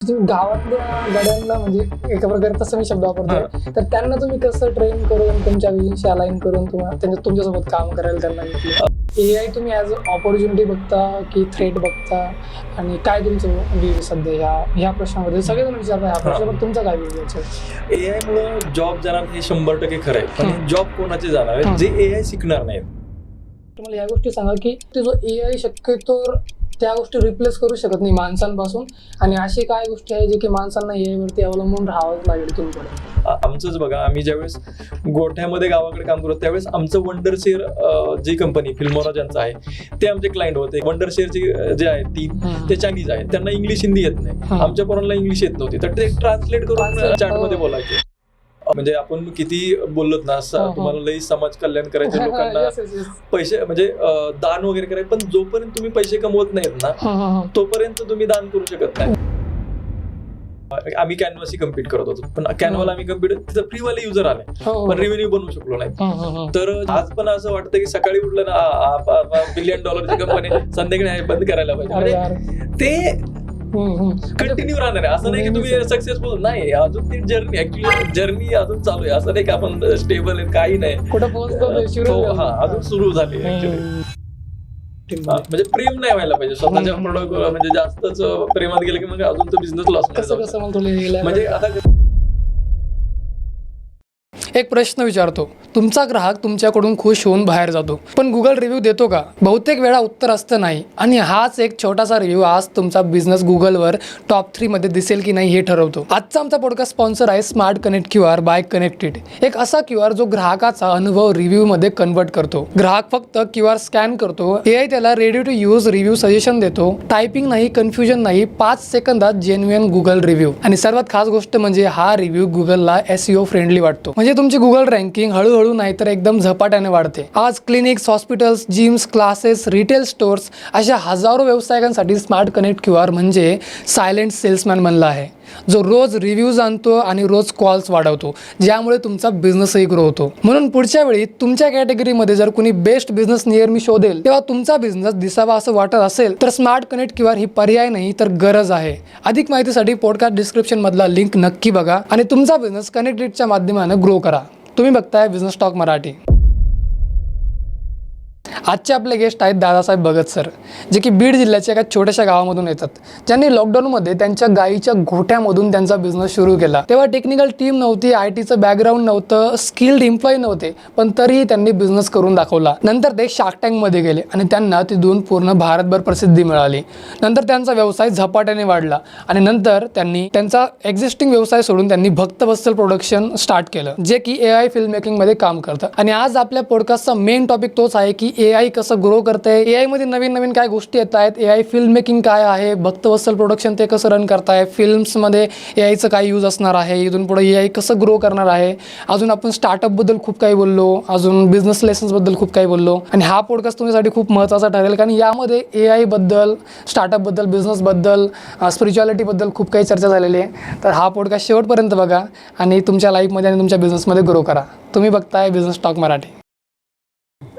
गावातल्या गड्यांना म्हणजे एका प्रकारे तसं मी शब्द वापरतोय, तर त्यांना तुम्ही कसं ट्रेन करून तुमच्या विषयी अलाइन करून तुम्हाला तुमच्यासोबत काम करायला त्यांना घेतलं? AI तुम्ही ॲज अ ऑपॉर्च्युनिटी बघता की थ्रेट बघता, आणि काय तुमचं व्ह्यू सध्या ह्या प्रश्नामध्ये? सगळेजण विचारता ह्या प्रश्नावर तुमचा काय व्ह्यू याच्यावर? AI मुळे जॉब जाणार हे 100% खरं आहे, पण जॉब कोणाचे जाणार आहे जे AI शिकणार नाहीत. तुम्हाला या गोष्टी सांगा की ते जो AI शक्यतो त्या गोष्टी रिप्लेस करू शकत नाही माणसांपासून, आणि अशी काय गोष्टी आहे जे की माणसांना AI वरती अवलंबून राहावंच लागेल तुमच्याकडे? आमचंच बघा, आम्ही ज्यावेळेस गोठ्यामध्ये गावाकडे काम करतो त्यावेळेस आमचं वंडरशेअर जी कंपनी फिल्मोरा ज्यांचं आहे ते आमचे क्लायंट होते. वंडरशेअरची जे आहे टीम ते चायनीज आहे, त्यांना इंग्लिश हिंदी येत नाही. आमच्या पोरांना इंग्लिश येत नव्हती, तर ते ट्रान्सलेट करून चॅटमध्ये बोलायचे. म्हणजे आपण किती बोललोत ना, तुम्हाला लई समाज कल्याण करायचं, लोकांना पैसे म्हणजे दान वगैरे करायचं, पण जोपर्यंत तुम्ही पैसे कमवत नाहीत ना तोपर्यंत तुम्ही दान करू शकत नाही. आम्ही कॅनवाशी कम्पीट करत होतो, पण कॅनवाला आम्ही कम्पीट तिथं फ्रीवाले युजर आले, पण रेव्हेन्यू बनवू शकलो नाही. तर आज पण असं वाटतं की सकाळी उठलं ना $1 बिलियन कंपनी, संध्याकाळी बंद करायला पाहिजे. ते कंटिन्यू राहणार आहे. असं नाही की तुम्ही सक्सेसफुल नाही, अजून ती जर्नी अजून चालू आहे. असं नाही की आपण स्टेबल आहे, काही नाही, अजून सुरू झाली. म्हणजे प्रेम नाही व्हायला पाहिजे स्वतःच्या प्रोडक्ट, म्हणजे जास्तच प्रेमात गेलं की मग अजून तो बिझनेस लॉस. म्हणजे आता एक प्रश्न विचारतो, तुमचा ग्राहक तुमच्याकडून खुश होऊन बाहेर जातो, पण गुगल रिव्ह्यू देतो का? बहुतेक वेळा उत्तर असतं नाही, आणि हाच एक छोटासा रिव्ह्यू आज तुमचा बिझनेस गुगलवर टॉप 3 मध्ये दिसेल की नाही हे ठरवतो. आजचा आमचा पॉडकास्ट स्पॉन्सर आहे smart connect QR by connected. एक असा QR जो ग्राहकाचा अनुभव रिव्ह्यू मध्ये कन्वर्ट करतो. ग्राहक फक्त QR स्कॅन करतो, AI त्याला ready to use review suggestion देतो. टायपिंग नाही, कन्फ्युजन नाही, 5 सेकंदात जेन्युइन गुगल रिव्ह्यू. आणि सर्वात खास गोष्ट म्हणजे हा रिव्ह्यू गुगलला SEO फ्रेंडली वाटतो. म्हणजे तुमची गुगल रँकिंग हळूहळू नाही तर एकदम झपाट्याने वाढते. आज clinics, hospitals, gyms, classes, retail stores अशा हजारो व्यावसायिकांसाठी स्मार्ट कनेक्ट QR म्हणजे सायलेंट सेल्समॅन बनला आहे, जो रोज रिव्ह्यूज आणतो आणि रोज कॉल्स वाढवतो, ज्यामुळे तुमचा बिझनेसही ग्रो होतो. म्हणून पुढच्या वेळी तुमच्या कॅटेगरीमध्ये जर कुणी बेस्ट बिझनेस नियर मी शोधेल, तेव्हा तुमचा बिझनेस दिसावा असं वाटत असेल तर स्मार्ट कनेक्ट QR ही पर्याय नाही तर गरज आहे. अधिक माहितीसाठी पॉडकास्ट डिस्क्रिप्शन मधला लिंक नक्की बघा आणि तुमचा बिझनेस कनेक्टेडच्या माध्यमाने ग्रो करा. तुम्ही बघताय बिझनेस टॉक मराठी. आजचे आपले गेस्ट आहेत दादासाहेब भगत सर, जे की बीड जिल्ह्याच्या एका छोट्याशा गावामधून येतात, ज्यांनी लॉकडाऊनमध्ये त्यांच्या गाईच्या गोठ्यामधून त्यांचा बिझनेस सुरू केला. तेव्हा टेक्निकल टीम नव्हती, ITचं बॅकग्राऊंड नव्हतं, स्किल्ड एम्प्लॉई नव्हते, पण तरीही त्यांनी बिझनेस करून दाखवला. नंतर ते शार्क टँकमध्ये गेले आणि त्यांना तिथून पूर्ण भारतभर प्रसिद्धी मिळाली. नंतर त्यांचा व्यवसाय झपाट्याने वाढला आणि नंतर त्यांनी त्यांचा एक्झिस्टिंग व्यवसाय सोडून त्यांनी भक्तवत्सल प्रोडक्शन स्टार्ट केलं, जे की AI फिल्म मेकिंगमध्ये काम करतं. आणि आज आपल्या पॉडकास्टचा मेन टॉपिक तोच आहे की AI कसं ग्रो करतंय, AI मध्ये नवीन नवीन काय गोष्टी येत आहेत, AI फिल्म मेकिंग काय आहे, भक्तवत्सल प्रोडक्शन ते कसं रन करताय, फिल्म्समध्ये AIचं काय यूज असणार आहे, इथून पुढे AI कसं ग्रो करणार आहे. अजून आपण स्टार्टअपबद्दल खूप काही बोललो, अजून बिझनेस लेसन्सबद्दल खूप काही बोललो, आणि हा पॉडकास्ट तुमच्यासाठी खूप महत्त्वाचा ठरेल, कारण यामध्ये AI बद्दल, स्टार्टअपबद्दल, बिझनेसबद्दल, स्पिरिच्युअलिटीबद्दल खूप काही चर्चा झालेली आहे. तर हा पॉडकास्ट शेवटपर्यंत बघा आणि तुमच्या लाईफमध्ये आणि तुमच्या बिझनेसमध्ये ग्रो करा. तुम्ही बघताय बिझनेस टॉक मराठी.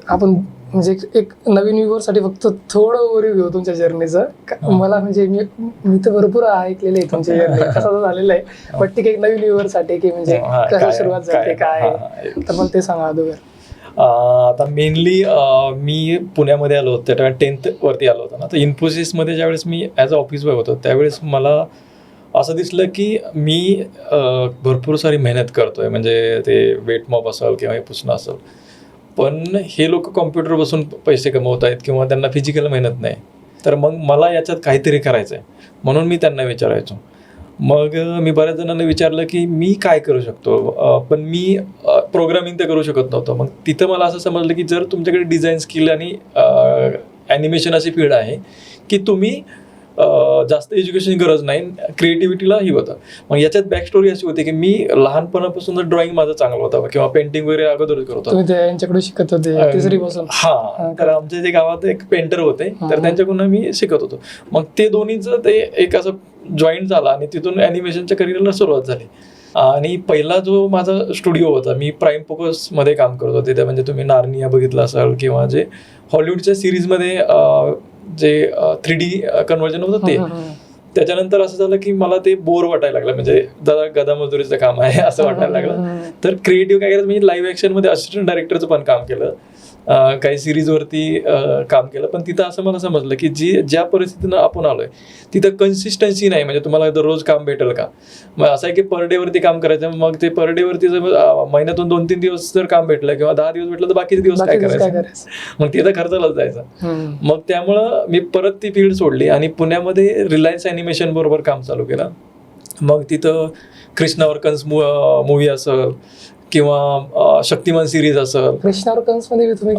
आपण म्हणजे एक नवीन व्ह्यूअरसाठी फक्त थोडं ओव्हरव्ह्यू घेऊ तुमच्या जर्नीचं. मला म्हणजे मी तर भरपूर ऐकलेलं आहे तुमच्या जर्नी कसं झालेलं आहे, पण ठीक आहे, एक नवीन व्ह्यूअरसाठी की म्हणजे कसं सुरुवात झाली काय, तर मला ते सांगा अगोदर. आता मेनली मी पुण्यामध्ये आलो होतो, त्या 10th वरती आलो होतो ना, तर इन्फोसिसमध्ये ज्यावेळेस मी ॲज अ ऑफिस बॉय होतो त्यावेळेस मला असं दिसलं की मी भरपूर सारी मेहनत करतोय, म्हणजे ते वेट मॉप असेल किंवा हे पुसणं असेल, पण हे लोक कॉम्प्युटर बसून पैसे कमवत आहेत किंवा त्यांना फिजिकल मेहनत नाही. तर मग मला याच्यात काहीतरी करायचं आहे, म्हणून मी त्यांना विचारायचो. मग मी बऱ्याच जणांना विचारलं की मी काय करू शकतो, पण मी प्रोग्रामिंग तर करू शकत नव्हतो. मग तिथं मला असं समजलं की जर तुमच्याकडे डिझाईन स्किल आणि ॲनिमेशन अशी फील्ड आहे की तुम्ही जास्त एज्युकेशनची गरज नाही, क्रिएटिव्हिटीला ही होतं. मग याच्यात बॅक स्टोरी अशी होती की मी लहानपणापासून ड्रॉइंग माझं चांगलं होतं किंवा पेंटिंग वगैरे अगोदर करत होतो. यांच्याकडे शिकत होते तिसरीपासून? हा, तर आमच्या जे गावात एक पेंटर होते, तर त्यांच्याकडून मी शिकत होतो. मग ते दोन्हीचं ते एक असं जॉईंट झाला आणि तिथून ॲनिमेशनच्या करिअरला सुरुवात झाली. आणि पहिला जो माझा स्टुडिओ होता, मी प्राईम फोकसमध्ये काम करत होते. त्या म्हणजे तुम्ही नार्निया बघितलं असाल किंवा जे हॉलिवूडच्या सिरीजमध्ये जे 3D कन्व्हर्जन होतं त्याच्यानंतर असं झालं की मला ते बोर वाटायला लागलं, म्हणजे जरा गदामजुरीचं काम आहे असं वाटायला लागलं. तर क्रिएटिव्ह काय केलं, मी लाईव्ह ऍक्शन मध्ये असिस्टंट डायरेक्टरचं पण काम केलं, काही सिरीजवरती काम केलं. पण तिथं असं मला समजलं की ज्या परिस्थितीनं आपण आलोय तिथं कन्सिस्टन्सी नाही. म्हणजे तुम्हाला दररोज काम भेटेल का? मग असं आहे की पर डे वरती काम करायचं, मग ते पर डे वरती महिन्यातून 2-3 दिवस जर काम भेटलं किंवा 10 दिवस भेटलं तर बाकीचे दिवस काय करायचं, मग तिथं खर्चालाच जायचं. मग त्यामुळं मी परत ती फील्ड सोडली आणि पुण्यामध्ये रिलायन्स ॲनिमेशन बरोबर काम चालू केलं. मग तिथं कृष्णावर कंस मूवी असं किंवा शक्तिमान सिरीज असं. कृष्णावर कंस मध्ये तुम्ही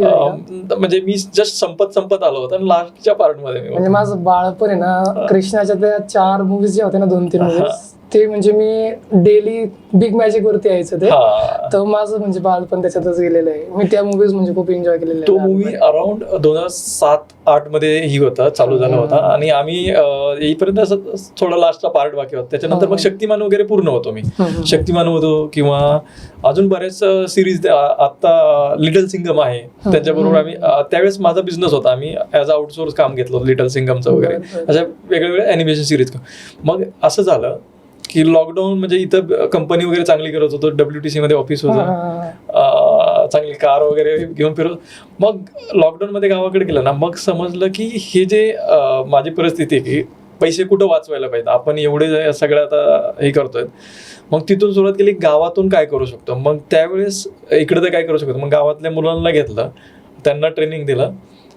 म्हणजे मी जस्ट संपत आलो होतो आणि लास्टच्या पार्ट मध्ये म्हणजे माझं बाळपण आहे ना, कृष्णाच्या त्या 4 मूवीज जे होते ना, 2-3 मूवीज, ते म्हणजे मी डेली बिग मॅजिक वरती यायचं ते. तर माझं म्हणजे बालपण त्याच्यातच गेलेलं आहे. मी त्या मूवीज म्हणजे खूप एन्जॉय केलेला. तो मूवी अराउंड 2007-8 मध्ये ही होता, चालू झाला होता आणि आम्ही येईपर्यंत असं थोडा लास्टचा पार्ट बाकी होता. त्याच्यानंतर मग शक्तिमान वगैरे पूर्ण होतो मी. शक्तिमान होतो किंवा अजून बऱ्याच सिरीज. आता लिटल सिंगम आहे, त्यांच्याबरोबर आम्ही त्यावेळेस माझा बिझनेस होता, आम्ही ॲज अ आउटसोर्स काम घेतलं लिटल सिंगमचं वगैरे, अशा वेगवेगळ्या ॲनिमेशन सिरीज. मग असं झालं की लॉकडाऊन, म्हणजे इथं कंपनी वगैरे चांगली करत होतो, WTC मध्ये ऑफिस होतं, चांगली कार वगैरे घेऊन फिरत. मग लॉकडाऊन मध्ये गावाकडे गेलं ना, मग समजलं की हे जे माझी परिस्थिती आहे की पैसे कुठं वाचवायला पाहिजे, आपण एवढे सगळं आता हे करतोय. मग तिथून सुरुवात केली, गावातून काय करू शकतो. मग त्यावेळेस इकडे तर काय करू शकतो, मग गावातल्या मुलांना घेतलं, त्यांना ट्रेनिंग दिलं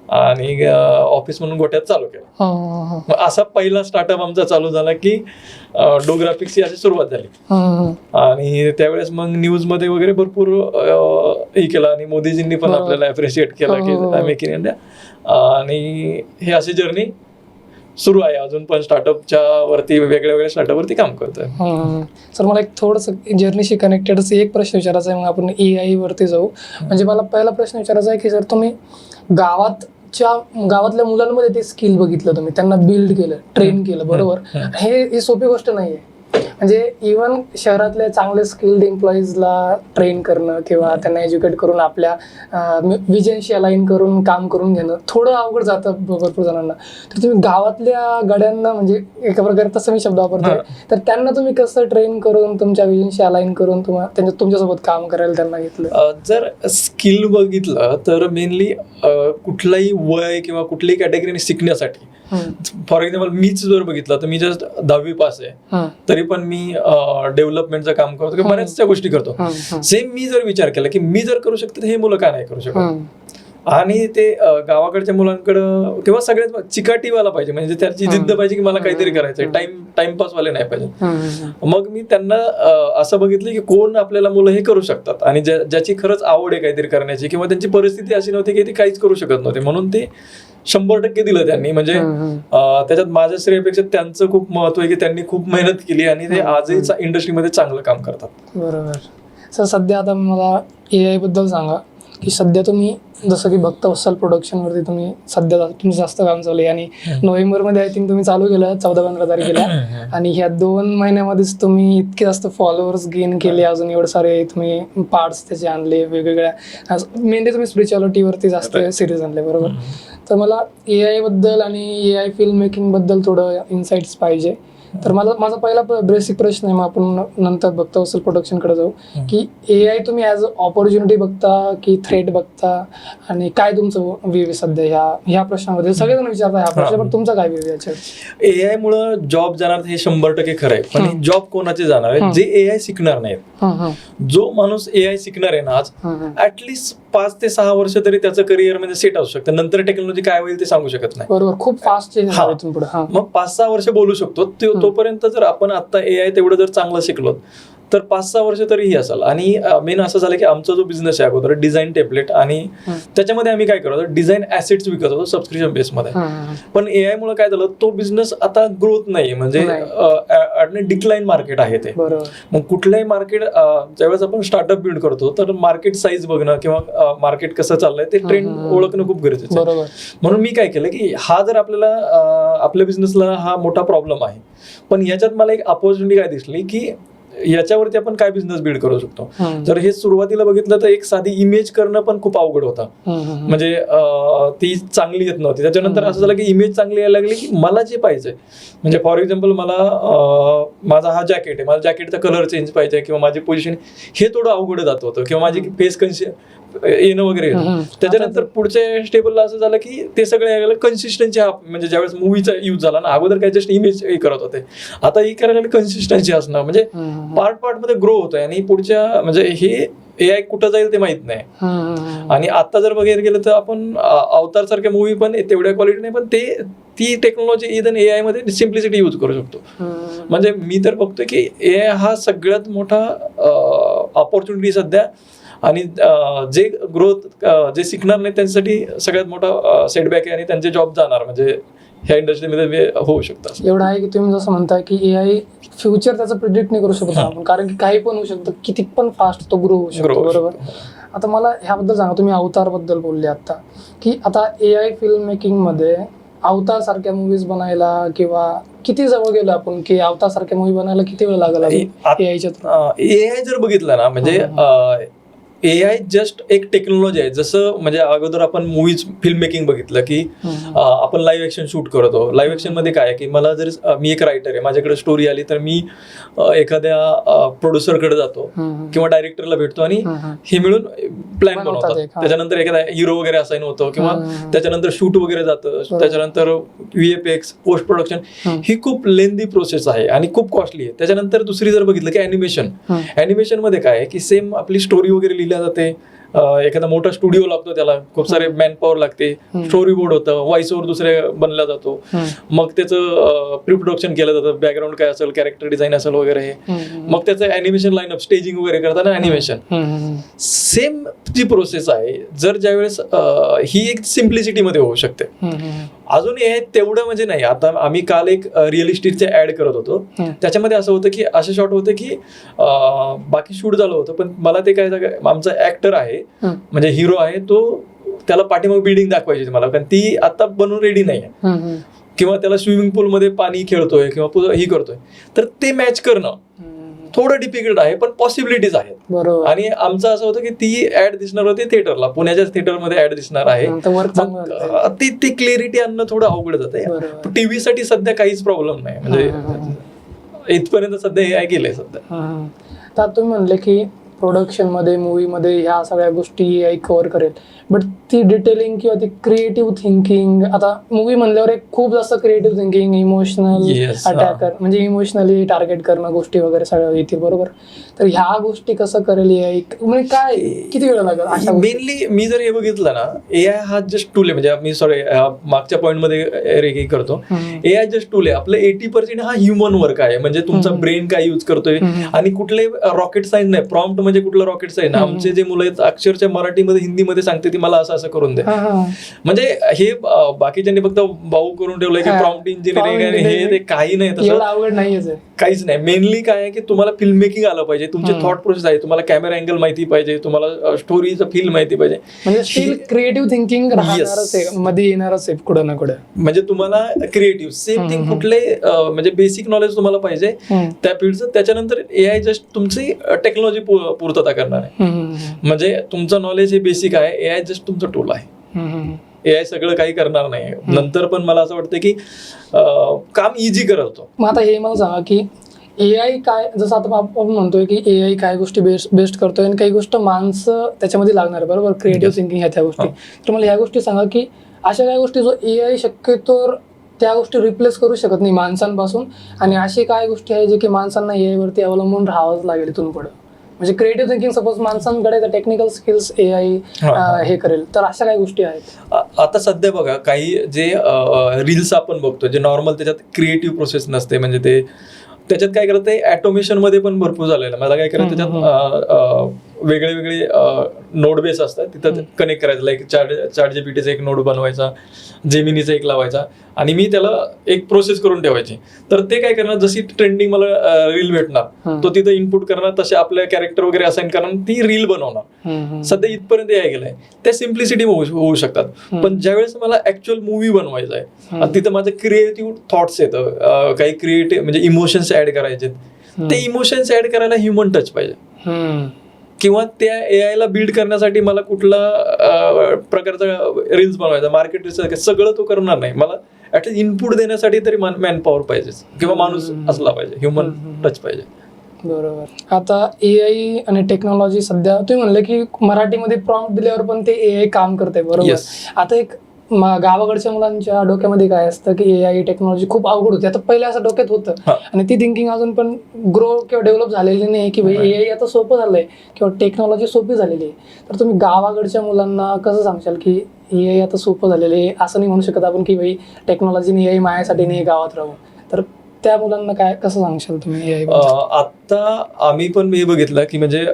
आणि ऑफिस म्हणून गोट्यात चालू केलं. मग असा पहिला स्टार्टअप आमचा चालू झाला की डोग्राफिक्सची अशी सुरुवात झाली. आणि त्यावेळेस मग न्यूज मध्ये वगैरे भरपूर हे केलं आणि मोदीजींनी पण आपल्याला अप्रिशिएट केलं की मेक इन इंडिया. आणि हे अशी जर्नी सुरू आहे अजून पण, स्टार्टअपच्या वरती वेगळ्या वेगळ्या स्टार्टअप वरती काम करतोय. सर मला एक थोडंसं जर्नीशी कनेक्टेडच एक प्रश्न विचारायचा आहे, मग आपण AI वरती जाऊ. म्हणजे मला पहिला प्रश्न विचारायचा आहे की सर, तुम्ही गावातल्या मुलांमध्ये ते स्किल बघितलं, तुम्ही त्यांना बिल्ड केलं, ट्रेन केलं, बरोबर. हे सोपी गोष्ट नाहीये. म्हणजे इव्हन शहरातल्या चांगले स्किल्ड एम्प्लॉईजला ट्रेन करणं किंवा त्यांना एज्युकेट करून आपल्या विजनशी अलाइन करून काम करून घेणं थोडं अवघड जातं भरपूर जणांना. तर तुम्ही गावातल्या गड्यांना, म्हणजे एका प्रकारे तसं मी शब्द वापरतोय, तर त्यांना तुम्ही कसं ट्रेन करून तुमच्या विजनशी अलाइन करून तुमच्यासोबत काम करायला त्यांना घेतलं? जर स्किल बघितलं तर मेनली कुठलाही वय किंवा कुठल्याही कॅटेगरीने शिकण्यासाठी, फॉर एक्झाम्पल मीच जर बघितलं तर मी जस्ट 10वी पास आहे, तरी पण मी डेव्हलपमेंटचं काम करतो किंवा बऱ्याचशा गोष्टी करतो. सेम मी जर विचार केला की मी जर करू शकतो तर हे मुलं का नाही करू शकत. आणि ते गावाकडच्या मुलांकडं किंवा सगळ्यात चिकाटीवाला पाहिजे, म्हणजे त्याची जिद्द पाहिजे की मला काहीतरी करायचंय, टाइमपास वाले नाही पाहिजे. मग मी त्यांना असं बघितलं की कोण आपल्याला मुलं हे करू शकतात आणि ज्याची खरंच आवड आहे काहीतरी करण्याची, किंवा त्यांची परिस्थिती अशी नव्हती की ते काहीच करू शकत नव्हते, म्हणून ते 100% दिलं त्यांनी. म्हणजे त्याच्यात माझ्या श्रेयापेक्षा त्यांचं खूप महत्व आहे की त्यांनी खूप मेहनत केली आणि ते आजही इंडस्ट्रीमध्ये चांगलं काम करतात. बरोबर. सर सध्या आता मला AI बद्दल सांगा की सध्या तुम्ही जसं की भक्तवत्सल प्रोडक्शनवरती तुम्ही सध्या तुमचं जास्त काम चालू आहे आणि नोव्हेंबरमध्ये आय थिंक तुम्ही चालू केलं 14-15 तारखेला, आणि ह्या 2 महिन्यामध्येच तुम्ही इतके जास्त फॉलोअर्स गेन केले, अजून एवढे सारे तुम्ही पार्ट्स त्याचे आणले वेगवेगळ्या, मेनली तुम्ही स्पिरिच्युअलिटीवरती जास्त सिरीज आणले, बरोबर. तर मला AI बद्दल आणि AI फिल्म मेकिंग बद्दल थोडं इन्साइट्स पाहिजे. तर माझा पहिला बेसिक प्रश्न आहे, मग आपण नंतर भक्तवत्सल प्रोडक्शनकडे जाऊ, की AI तुम्ही ॲज अ ऑपॉर्च्युनिटी बघता की थ्रेट बघता, आणि काय तुमचं व्ह्यू सध्या ह्या प्रश्नामध्ये? सगळेजण विचारतात ह्या प्रश्न, पण तुमचा काय व्ह्यू याच्यावर? AI मुळे जॉब जाणार हे 100% खरं आहे, पण जॉब कोणाचे जाणार आहे? जे AI शिकणार नाहीत. जो माणूस AI शिकणार आहे ना आज, ऍटलिस्ट 5 ते 6 वर्ष तरी त्याचं करिअर मध्ये सेट असू शकतं. नंतर टेक्नॉलॉजी काय होईल ते सांगू शकत नाही. बरोबर, खूप फास्ट चेंज आहे इथून पुढे. मग 5-6 वर्ष बोलू शकतो. तोपर्यंत जर आपण आता AI तेवढं जर चांगलं शिकलो तर 5-6 वर्ष तरीही असेल. आणि मेन असं झालं की आमचा जो बिझनेस आहे अगोदर डिझाईन टेम्पलेट, आणि त्याच्यामध्ये आम्ही काय करतो, डिझाईन ऍसेट्स विकत होतो सबस्क्रिप्शन बेसमध्ये. पण AI मुळे काय झालं, तो बिझनेस आता ग्रोथ नाही, म्हणजे डिक्लाइन मार्केट आहे ते. मग कुठलंही मार्केट ज्यावेळेस आपण स्टार्टअप बिल्ड करतो तर मार्केट साईज बघणं किंवा मार्केट कसं चाललंय ते ट्रेंड ओळखणं खूप गरजेचं आहे. म्हणून मी काय केलं की हा जर आपल्याला आपल्या बिझनेसला हा मोठा प्रॉब्लेम आहे, पण याच्यात मला एक अपॉर्च्युनिटी काय दिसली की याच्यावरती आपण काय बिझनेस बिल्ड करू शकतो. जर हे सुरुवातीला बघितलं तर एक साधी इमेज करणं पण खूप अवघड होता, म्हणजे ती चांगली येत नव्हती. त्याच्यानंतर असं झालं की इमेज चांगली यायला लागली की मला जे पाहिजे, म्हणजे फॉर एक्झाम्पल मला माझा हा जॅकेट आहे, मला जॅकेटचा कलर चेंज पाहिजे किंवा माझी पोझिशन हे थोडं अवघड जात होतं किंवा माझी फेस येणं वगैरे. त्याच्यानंतर पुढच्या स्टेबलला असं झालं की ते सगळे कन्सिस्टन्सी, म्हणजे ज्यावेळेस मूवीचा यूज झाला ना, अगोदर काय जस्ट इमेज करत होते, आता ही करायला कन्सिस्टन्सी असणं, म्हणजे पार्ट मध्ये ग्रो होतोय. आणि पुढच्या म्हणजे हे AI कुठं जाईल ते माहित नाही. आणि आता जर बघायला गेलं तर आपण अवतार सारख्या मूवी पण तेवढ्या क्वालिटी नाही, पण ती टेक्नॉलॉजी इव्हन AI मध्ये सिम्प्लिसिटी यूज करू शकतो. म्हणजे मी तर बघतोय की AI हा सगळ्यात मोठा ऑपॉर्च्युनिटी सध्या, आणि जे ग्रोथ जे शिकणार नाही त्यांच्यासाठी सगळ्यात मोठा सेटबॅक आहे आणि त्यांचे जॉब जाणार, म्हणजे ह्या इंडस्ट्रीमध्ये होऊ शकतात. एवढं आहे की तुम्ही जसं म्हणताय की AI फ्युचर त्याचं प्रिडिक्ट नाही करू शकत आपण, कारण की काही पण होऊ शकतं, किती पण फास्ट तो ग्रो होऊ शकतो. बरोबर. आता मला ह्याबद्दल सांगा, तुम्ही अवतारबद्दल बोलले आता, की आता AI फिल्म मेकिंगमध्ये अवतार सारख्या मूवीज बनायला किंवा किती जवळ गेलो आपण, की अवतार सारख्या मूवी बनायला किती वेळ लागला AIच्या थ्रू? AI जर बघितलं ना, म्हणजे AI जस्ट एक टेक्नॉलॉजी आहे. जसं म्हणजे अगोदर आपण मूवीज फिल्म मेकिंग बघितलं की आपण लाईव्ह ऍक्शन शूट करतो. लाईव्ह ऍक्शन मध्ये काय आहे की मला जर मी एक रायटर आहे, माझ्याकडे स्टोरी आली तर मी एखाद्या प्रोड्युसरकडे जातो किंवा डायरेक्टरला भेटतो आणि हे मिळून प्लॅन बनवतात. त्याच्यानंतर एखादा हिरो वगैरे असाइन होतो किंवा त्याच्यानंतर शूट वगैरे जातं, त्याच्यानंतर VFX पोस्ट प्रोडक्शन, ही खूप लेंदी प्रोसेस आहे आणि खूप कॉस्टली आहे. त्याच्यानंतर दुसरी जर बघितलं की ॲनिमेशन मध्ये काय आहे की सेम आपली स्टोरी वगैरे लिहिल्या जाते, एखादा मोठा स्टुडिओ लागतो, त्याला खूप सारे मॅन पॉवर लागते, स्टोरी बोर्ड होतं, व्हॉइस ओव्हर दुसरे बनला जातो, मग त्याचं प्री प्रोडक्शन केलं जातं, बॅकग्राऊंड काय असेल, कॅरेक्टर डिझाईन असेल वगैरे, मग त्याचं ॲनिमेशन लाईनअप, स्टेजिंग वगैरे करताना ॲनिमेशन, सेम जी प्रोसेस आहे. जर ज्यावेळेस ही एक सिम्प्लिसिटी मध्ये होऊ शकते. अजून हे तेवढं म्हणजे नाही. आता आम्ही काल एक रिअलिस्टिकचे ऍड करत होतो, त्याच्यामध्ये असं होतं की असे शॉट होते की बाकी शूट झालं होतं, पण मला ते काय, आमचा ऍक्टर आहे म्हणजे हिरो आहे, तो त्याला पाठीमाग बिल्डिंग दाखवायची मला, कारण ती आता बनवून रेडी नाही आहे, किंवा त्याला स्विमिंग पूल मध्ये पाणी खेळतोय किंवा ही करतोय, तर ते मॅच करणं थोडं डिफिकल्ट आहे, पण पॉसिबिलिटीज आहेत. आणि आमचं असं होतं की ती ऍड दिसणार होती थिएटरला, पुण्याच्या थिएटरमध्ये ऍड दिसणार आहे, ती क्लिअरिटी आणणं थोडं अवघड जातं. टीव्ही साठी सध्या काहीच प्रॉब्लेम नाही, म्हणजे इथपर्यंत सध्या हे केलंय सध्या. तर तुम्ही म्हणले की प्रोडक्शन मध्ये, मूवीमध्ये ह्या सगळ्या गोष्टी AI कव्हर करेल, बट ती डिटेलिंग किंवा ती क्रिएटिव्ह थिंकिंग, आता मूवी म्हणल्यावर एक खूप जास्त क्रिएटिव्ह थिंकिंग, इमोशनल अटॅकर, म्हणजे इमोशनली टार्गेट करणं गोष्टी वगैरे सगळ्या येतील. बरोबर. तर ह्या गोष्टी कसं करेल AI, म्हणजे काय किती वेळ लागेल? मेनली मी जर हे बघितलं ना, AI हा जस्ट टूल आहे, म्हणजे मी सॉरी मागच्या पॉईंट मध्ये करतो, AI जस्ट टूल आहे. आपलं 80% हा ह्युमन वर्क आहे, म्हणजे तुमचा ब्रेन काय यूज करतोय, आणि कुठले रॉकेट सायन्स नाही. प्रॉम्प्ट म्हणजे कुठलं रॉकेट सायन्स, आमचे जे मुलं आहेत अक्षरशः मराठीमध्ये हिंदीमध्ये सांगते ती मला असं करून दे, म्हणजे हे बाकीच्यांनी फक्त भाऊ करून ठेवलंय की प्रॉम्प्ट इंजिनिअरिंग, हे ते काही नाही, तसं अवघड नाही, काहीच नाही. मेनली काय आहे की तुम्हाला फिल्म मेकिंग आलं पाहिजे, तुमचे थॉट प्रोसेस आहे, तुम्हाला कॅमेरा अँगल माहिती पाहिजे, तुम्हाला स्टोरीचं फील माहिती पाहिजे, म्हणजे स्टील क्रिएटिव्ह थिंकिंग मध्ये येणारच आहे कुठं ना कुठं. म्हणजे तुम्हाला क्रिएटिव्ह सेम थिंग कुठले म्हणजे बेसिक नॉलेज तुम्हाला पाहिजे त्या फील्डचं. त्याच्यानंतर AI जस्ट तुमची टेक्नॉलॉजी पूर्तता करणार आहे, म्हणजे तुमचं नॉलेज हे बेसिक आहे, AI जस्ट तुमचं टूल आहे. AI सगळं काही करणार नाही. नंतर पण मला असं वाटतं की काम इझी करतो. मग आता हे मला सांगा की AI काय, जसं आता आपण म्हणतोय की AI काय गोष्टी बेस्ट करतोय आणि काही गोष्ट माणसं त्याच्यामध्ये लागणार आहे, बरोबर, क्रिएटिव्ह थिंकिंग ह्या त्या गोष्टी. तर मला ह्या गोष्टी सांगा की अशा काही गोष्टी जो AI शक्यतो त्या गोष्टी रिप्लेस करू शकत नाही माणसांपासून, आणि अशी काय गोष्टी आहे जे की माणसांना AI वरती अवलंबून राहावंच लागेल इथून पुढे. म्हणजे क्रिएटिव्ह थिंकिंग सपोज माणसांकडे टेक्निकल स्किल्स AI हे करेल, तर अशा काही गोष्टी आहेत. आता सध्या बघा, काही जे रील्स आपण बघतो, जे नॉर्मल त्याच्यात क्रिएटिव्ह प्रोसेस नसते, म्हणजे ते त्याच्यात काय करत आहे, ॲटोमेशन मध्ये पण भरपूर झालेलं. मला काय करायचं, त्याच्यात वेगळे वेगळे नोड बेस असतात, तिथं कनेक्ट करायचं. लाईक चॅट जीपीटीचा एक नोड बनवायचा, जेमिनीचा एक लावायचा, आणि मी त्याला एक प्रोसेस करून ठेवायची. तर ते काय करणार, जशी ट्रेंडिंग मला रील भेटणार, तो तिथं इनपुट करणार, तसे आपल्या कॅरेक्टर वगैरे असाइन करणार, ती रील बनवणार. सध्या इथपर्यंत हे गेलंय. त्या सिम्प्लिसिटी होऊ शकतात, पण ज्यावेळेस मला ऍक्च्युअल मूवी बनवायचा आहे, तिथं माझं क्रिएटिव्ह थॉट्स येतं, काही क्रिएटिव्ह म्हणजे इमोशन्स ऍड करायचे, ते इमोशन्स ऍड करायला ह्युमन टच पाहिजे, किंवा त्या AI ला बिल्ड करण्यासाठी मला कुठला प्रकारचा रील्स बनवायचा, मार्केट रिसर्च सगळं तो करणार नाही. मला ऍटलीस्ट इनपुट देण्यासाठी तरी मॅन पॉवर पाहिजे, किंवा माणूस असला पाहिजे, ह्युमन टच पाहिजे. बरोबर. आता AI आणि टेक्नॉलॉजी सध्या तुम्ही म्हणले की मराठीमध्ये प्रॉम्प्ट दिल्यावर पण ते AI काम करते, बरोबर. Yes. आता एक गावाकडच्या मुलांच्या डोक्यामध्ये काय असतं की AI टेक्नॉलॉजी खूप अवघड होती. आता पहिले असं डोक्यात होतं आणि ती थिंकिंग अजून पण ग्रो किंवा डेव्हलप झालेली नाही की भाई AI आता सोपं झालंय किंवा टेक्नॉलॉजी सोपी झालेली आहे. तर तुम्ही गावाकडच्या मुलांना कसं सांगशाल की AI आता सोपं झालेलं आहे, असं नाही म्हणू शकत आपण की भाई टेक्नॉलॉजी AI माझ्यासाठी नाही गावात राहू. तर त्या मुलांना काय कसं सांगशाल तुम्ही AI बद्दल? आता आम्ही पण हे बघितलं की म्हणजे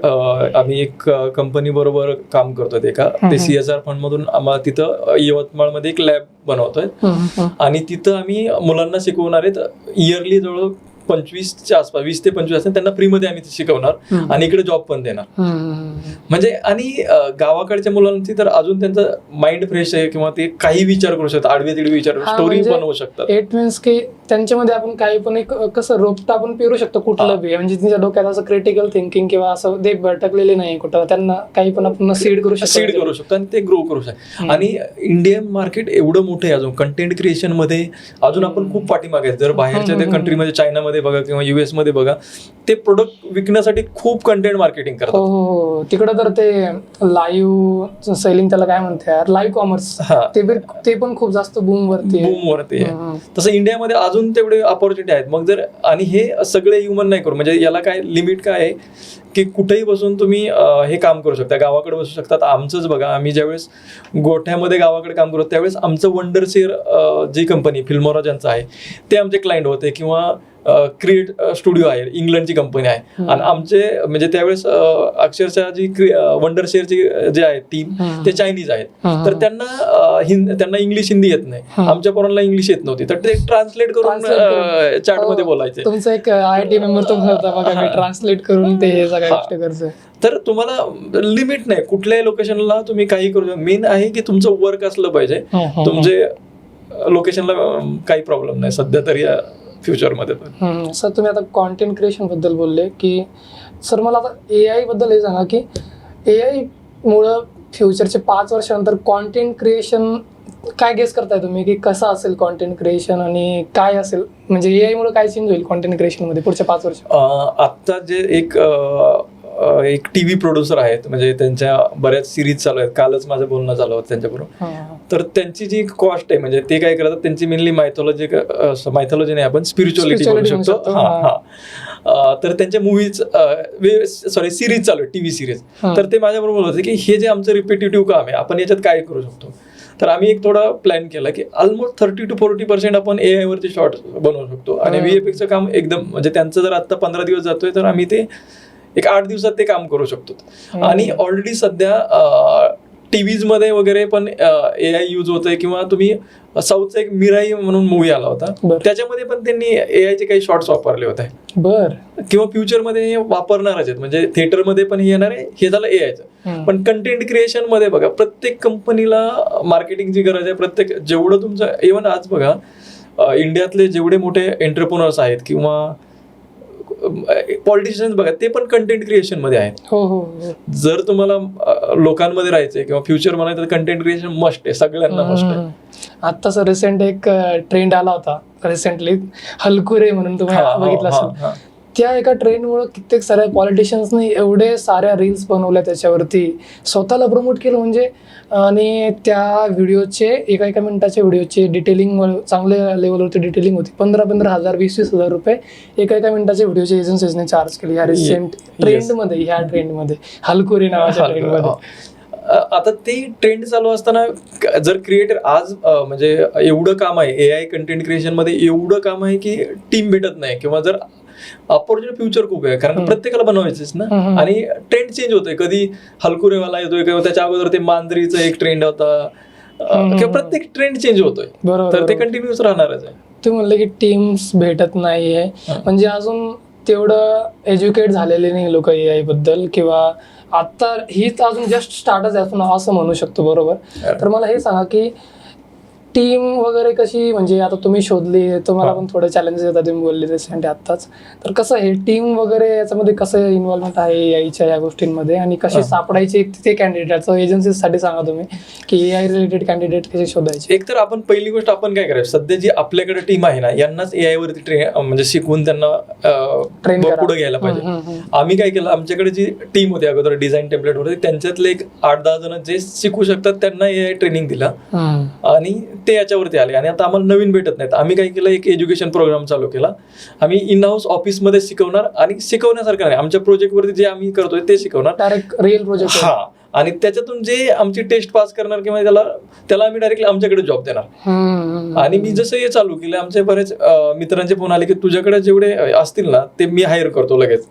आम्ही एक कंपनी बरोबर काम करतोय ते CSR फंड मधून आम्हाला तिथं यवतमाळमध्ये एक लॅब बनवतोय, आणि तिथं आम्ही मुलांना शिकवणार आहेत इयरली जवळ 25च्या आसपास, 20 ते 25 असतात त्यांना फ्रीमध्ये आम्ही शिकवणार आणि इकडे जॉब पण देणार. म्हणजे आणि गावाकडच्या मुलांची तर अजून त्यांचा माइंड फ्रेश आहे, किंवा ते काही विचार करू शकतात, आडवे तिडवे विचार, स्टोरी बनवू शकतात. इट मीन्स की त्यांच्यामध्ये आपण काही पण एक कसं रोपटा आपण पेरू शकतो कुठलं बी, म्हणजे त्यांच्या डोक्यात असं क्रिटिकल थिंकिंग किंवा असं ते भटकलेले नाही कुठं, त्यांना काही पण आपण सीड करू शकतो आणि ते ग्रो करू शकतो. आणि इंडियन मार्केट एवढं मोठं आहे अजून कंटेंट क्रिएशन मध्ये, अजून आपण खूप पाठीमागे आहे. जर बाहेरच्या त्या कंट्रीमध्ये, चायनामध्ये बघा किंवा US मध्ये बघा, ते प्रोडक्ट विकण्यासाठी खूप कंटेंट मार्केटिंग करतात. हो, तिकडं तर ते लाईव्ह सेलिंग त्याला काय म्हणतात, लाईव्ह कॉमर्स, ते पण खूप जास्त बूम वरती आहे. तसं इंडियामध्ये अजून तेवढे अपॉर्च्युनिटी आहेत. मग जर, आणि हे सगळे ह्युमन नाही करू, म्हणजे याला काय लिमिट काय आहे की कुठेही बसून तुम्ही हे काम करू शकता, गावाकडे बसू शकतात. आमचंच बघा, आम्ही ज्यावेळेस गोठ्यामध्ये गावाकडे काम करतो त्यावेळेस आमचं वंडरशेअर जी कंपनी फिल्मोरा ज्यांचं आहे ते आमचे क्लायंट होते, किंवा क्रिएट स्टुडिओ आहे, इंग्लंडची कंपनी आहे. आणि आमचे म्हणजे त्यावेळेस अक्षरशः जी वंडरशेअरची जे आहे टीम ते चायनीज आहेत, तर त्यांना इंग्लिश हिंदी येत नाही, आमच्या पोरांना इंग्लिश येत नव्हती, तर ते ट्रान्सलेट करून चॅट मध्ये बोलायचे. तुमचा एक IT मेंबर तो होता बघा, ट्रान्सलेट करून ते सगळ्या गोष्टी करतो. तर तुम्हाला लिमिट नाही, कुठल्याही लोकेशनला तुम्ही काही करू शकता. मेन आहे की तुमचं वर्क असलं पाहिजे, तुमचे लोकेशनला काही प्रॉब्लेम नाही सध्या तरी या फ्युचरमध्ये पण. सर तुम्ही आता कॉन्टेंट क्रिएशन बद्दल बोलले की सर मला आता AI बद्दल हे सांगा की AI मुळे फ्युचरचे 5 वर्षानंतर कॉन्टेंट क्रिएशन काय गेस करताय तुम्ही की कसं असेल कॉन्टेंट क्रिएशन, आणि काय असेल म्हणजे AI मुळे काय चेंज होईल कॉन्टेंट क्रिएशन मध्ये पुढच्या 5 वर्ष? आता जे एक TV प्रोड्युसर आहेत, म्हणजे त्यांच्या बऱ्याच सिरीज चालू आहेत. कालच माझं बोलणं झालं होतं त्यांच्याबरोबर. तर त्यांची जी कॉस्ट आहे, म्हणजे ते काय करतात, त्यांची मेनली मायथॉलॉजी नाही, आपण स्पिरिच्युअलिटी म्हणू शकतो. तर त्यांच्या मूवीज सिरीज चालू आहे, TV सिरीज. तर ते माझ्याबरोबर बोलत होते की हे जे आमचं रिपिटेटिव्ह काम आहे, आपण याच्यात काय करू शकतो. तर आम्ही एक थोडा प्लॅन केला की ऑलमोस्ट 30 to 40% आपण AI वरती शॉर्ट बनवू शकतो, आणि VFXचं काम एकदम, म्हणजे त्यांचं जर आता 15 दिवस जातोय तर आम्ही ते एक 8 दिवसात ते काम करू शकतो. आणि ऑलरेडी सध्या टीव्हीज मध्ये वगैरे पण AI यूज होतंय, किंवा तुम्ही साऊथचा एक मिराई म्हणून मूवी आला होता, त्याच्यामध्ये पण त्यांनी AIचे काही शॉर्ट्स वापरले होते. किंवा फ्युचरमध्ये हे वापरणारच आहेत, म्हणजे थिएटरमध्ये पण हे येणार आहे. हे झालं AIचं. पण कंटेंट क्रिएशन मध्ये बघा, प्रत्येक कंपनीला मार्केटिंगची गरज आहे. प्रत्येक जेवढं तुमचं, इव्हन आज बघा इंडियातले जेवढे मोठे एंटरप्रेन्योर्स आहेत किंवा पॉलिटिशियन्स बघा, ते पण कंटेंट क्रिएशन मध्ये आहेत. जर तुम्हाला लोकांमध्ये राहायचंय किंवा फ्युचर म्हणायचं तर कंटेंट क्रिएशन मस्ट आहे, सगळ्यांना मस्ट आहे. आत्ताच रिसेंट एक ट्रेंड आला होता रिसेंटली, हलकुरे म्हणून, तुम्ही बघितलं असेल. त्या एका ट्रेंडमुळे कित्येक साऱ्या पॉलिटिशियन्सनी एवढे साऱ्या रील्स बनवल्या, त्याच्यावरती स्वतःला प्रमोट केलं म्हणजे. आणि त्या व्हिडिओचे एका मिनिटाच्या व्हिडिओचे डिटेलिंग चांगल्या लेवलवरती डिटेलिंग होती. 15,000 20,000 रुपये एका मिनिटाच्या व्हिडिओच्या एजन्सीजने चार्ज केले ह्या रिसेंट ट्रेंडमध्ये, ह्या ट्रेंडमध्ये, हलकुरे नावाच्या ट्रेंडमध्ये. आता ते ट्रेंड चालू असताना जर क्रिएटर आज म्हणजे एवढं काम आहे AI कंटेंट क्रिएशन मध्ये, एवढं काम आहे की टीम भेटत नाही, किंवा जर अपॉर्च्युनिटी फ्युचर खूप आहे, कारण प्रत्येकाला बनवायचंच ना. आणि ट्रेंड चेंज होतोय, कधी हलकुरेवाला येतोय, किंवा त्याच्या अगोदर ते मांजरीचा एक ट्रेंड होता, किंवा प्रत्येक ट्रेंड चेंज होतोय, तर ते कंटिन्यूस राहणारच आहे. तुम्ही म्हणले की टीम्स भेटत नाहीये, म्हणजे अजून तेवढं एज्युकेट झालेले नाही लोक AI बद्दल, किंवा आता हीच अजून जस्ट स्टार्टच आहे आपण असं म्हणू शकतो, बरोबर. तर मला हे सांगा की टीम वगैरे कशी, म्हणजे आता तुम्ही शोधली, तुम्हाला पण थोडे चॅलेंजेस येतात, तुम्ही बोलले रिसेंट आत्ताच, तर कसं हे टीम वगैरे याच्यामध्ये कसं इन्व्हॉल्वमेंट आहे एआयच्या या गोष्टींमध्ये, आणि कशी सापडायची ते कॅन्डिडेट एजन्सीसाठी सांगा तुम्ही की एआय रिलेटेड कॅन्डिडेट कसे शोधायचे. एक तर आपण पहिली गोष्ट आपण काय करायचं, सध्या जी आपल्याकडे टीम आहे ना, यांनाच एआय वरती म्हणजे शिकवून त्यांना पुढे घ्यायला पाहिजे. आम्ही काय केलं, आमच्याकडे जी टीम होती अगोदर डिझाईन टेम्पलेट होते, त्यांच्यातले एक 8-10 जण जे शिकू शकतात त्यांना एआय ट्रेनिंग दिलं आणि ते याच्यावरती आले. आणि आता आम्हाला नवीन भेटत नाहीत, आम्ही काय केलं, एक एज्युकेशन प्रोग्राम चालू केला. आम्ही इन हाऊस ऑफिसमध्ये शिकवणार, आणि शिकवण्यासारखं नाही, आमच्या प्रोजेक्टवरती जे आम्ही करतोय ते शिकवणार, डायरेक्ट रिअल प्रोजेक्ट. हा, आणि त्याच्यातून जे आमची टेस्ट पास करणार किंवा त्याला आम्ही डायरेक्टली आमच्याकडे जॉब देणार. आणि मी जसं हे चालू केलं, आमचे बरेच मित्रांचे फोन आले की तुझ्याकडे जेवढे असतील ना ते मी हायर करतो लगेच.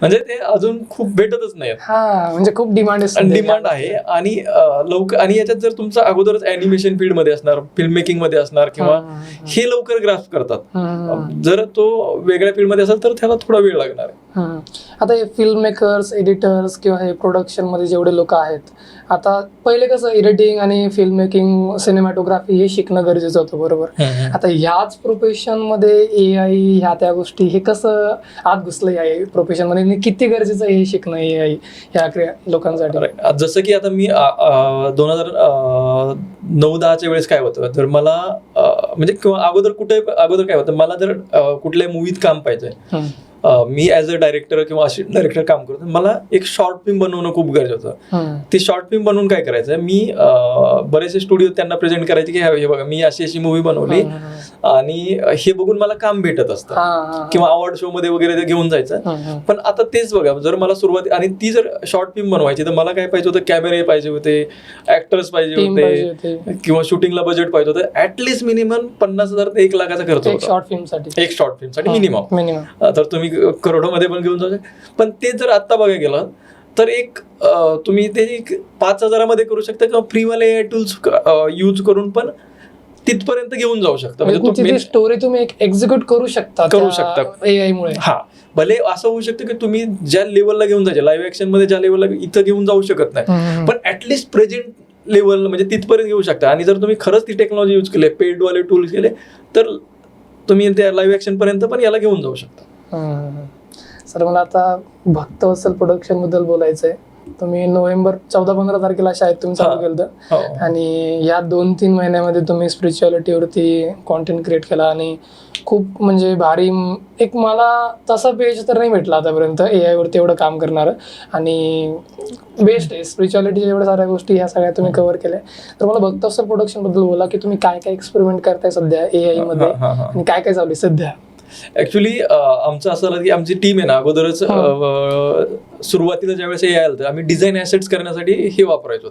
म्हणजे ते अजून खूप भेटतच नाही, म्हणजे खूप डिमांड आहे. आणि लवकर, आणि याच्यात जर तुमचं अगोदरच अॅनिमेशन फील्ड मध्ये असणार, फिल्म मेकिंग मध्ये असणार, किंवा हे लवकर ग्रास्प करतात. जर तो वेगळ्या फील्ड मध्ये असेल तर त्याला थोडा वेळ लागणार आहे. आता हे फिल्म मेकर्स, एडिटर्स किंवा हे प्रोडक्शन मध्ये जेवढे लोक आहेत, आता पहिले कसं एडिटिंग आणि फिल्म मेकिंग, सिनेमॅटोग्राफी हे शिकणं गरजेचं होतं, बरोबर. आता याच प्रोफेशन मध्ये एआय ह्या त्या गोष्टी हे कसं आत घुसलं या प्रोफेशन मध्ये, किती गरजेचं हे शिकणं एआय ह्या लोकांसाठी. जसं की आता मी 2009-10च्या वेळेस काय होतं, तर मला म्हणजे किंवा अगोदर काय होतं, मला जर कुठल्या मूवीत काम पाहिजे, मी ॲज अ डायरेक्टर किंवा असिस्टंट डायरेक्टर काम करतो, मला एक शॉर्ट फिल्म बनवणं खूप गरजेचं होतं. ती शॉर्ट फिल्म बनवून काय करायचं, मी बरेचसे स्टुडिओ त्यांना प्रेझेंट करायचे की हे बघा मी अशी मूवी बनवली, आणि हे बघून मला काम भेटत असतं, किंवा अवॉर्ड शो मध्ये वगैरे ते घेऊन जायचं. पण आता तेच बघा, जर मला सुरुवात, आणि ती जर शॉर्ट फिल्म बनवायची तर मला काय पाहिजे होतं, कॅमेरे पाहिजे होते, ऍक्टर्स पाहिजे होते, किंवा शूटिंगला बजेट पाहिजे होतं. ऍटलिस्ट मिनिमम 50,000 ते 1 लाखाचा खर्च होता एक शॉर्ट फिल्मसाठी मिनिमम. तर तुम्ही करोडोमध्ये पण घेऊन जाऊ शकता. पण ते जर आता बघायला गेलं तर एक तुम्ही ते 5,000मध्ये करू शकता, किंवा फ्रीवाले एआय टूल्स यूज करून पण तिथपर्यंत घेऊन जाऊ शकता. म्हणजे स्टोरी तुम्ही एक्झिक्यूट करू शकता एआय मुळे. हा, भले असं होऊ शकतं की तुम्ही ज्या लेवलला घेऊन जायचे लाईव्ह ऍक्शन मध्ये, ज्या लेवलला इथं घेऊन जाऊ शकत नाही, पण ऍटलिस्ट प्रेझेंट लेवल म्हणजे तिथपर्यंत घेऊ शकता. आणि जर तुम्ही खरंच ती टेक्नॉलॉजी यूज केली, पेडवाले टूल्स केले, तर तुम्ही त्या लाईव्ह ऍक्शन पर्यंत पण याला घेऊन जाऊ शकता. सर, मला आता भक्तवत्सल प्रोडक्शन बद्दल बोलायचंय. तुम्ही नोव्हेंबर 14-15 तारखेला शाळेत तुम्ही चालू केलं, आणि या 2-3 महिन्यामध्ये तुम्ही स्पिरिच्युअलिटीवरती कॉन्टेंट क्रिएट केला, आणि खूप म्हणजे भारी, एक मला तसा पेज तर नाही भेटला आतापर्यंत एआय वरती एवढं काम करणार, आणि बेस्ट आहे. स्पिरिच्युअलिटीच्या एवढ्या साऱ्या गोष्टी ह्या सगळ्या तुम्ही कव्हर केल्या. तर मला भक्तवत्सल प्रोडक्शन बद्दल बोला की तुम्ही काय काय एक्सपेरिमेंट करताय सध्या एआय मध्ये, आणि काय काय चालू आहे सध्या. ऍक्च्युली आमचं असं झालं की आमची टीम आहे ना, अगोदरच सुरुवातीला ज्यावेळेस हे आलं तर आम्ही डिझाईन ऍसेट्स करण्यासाठी हे वापरायचो.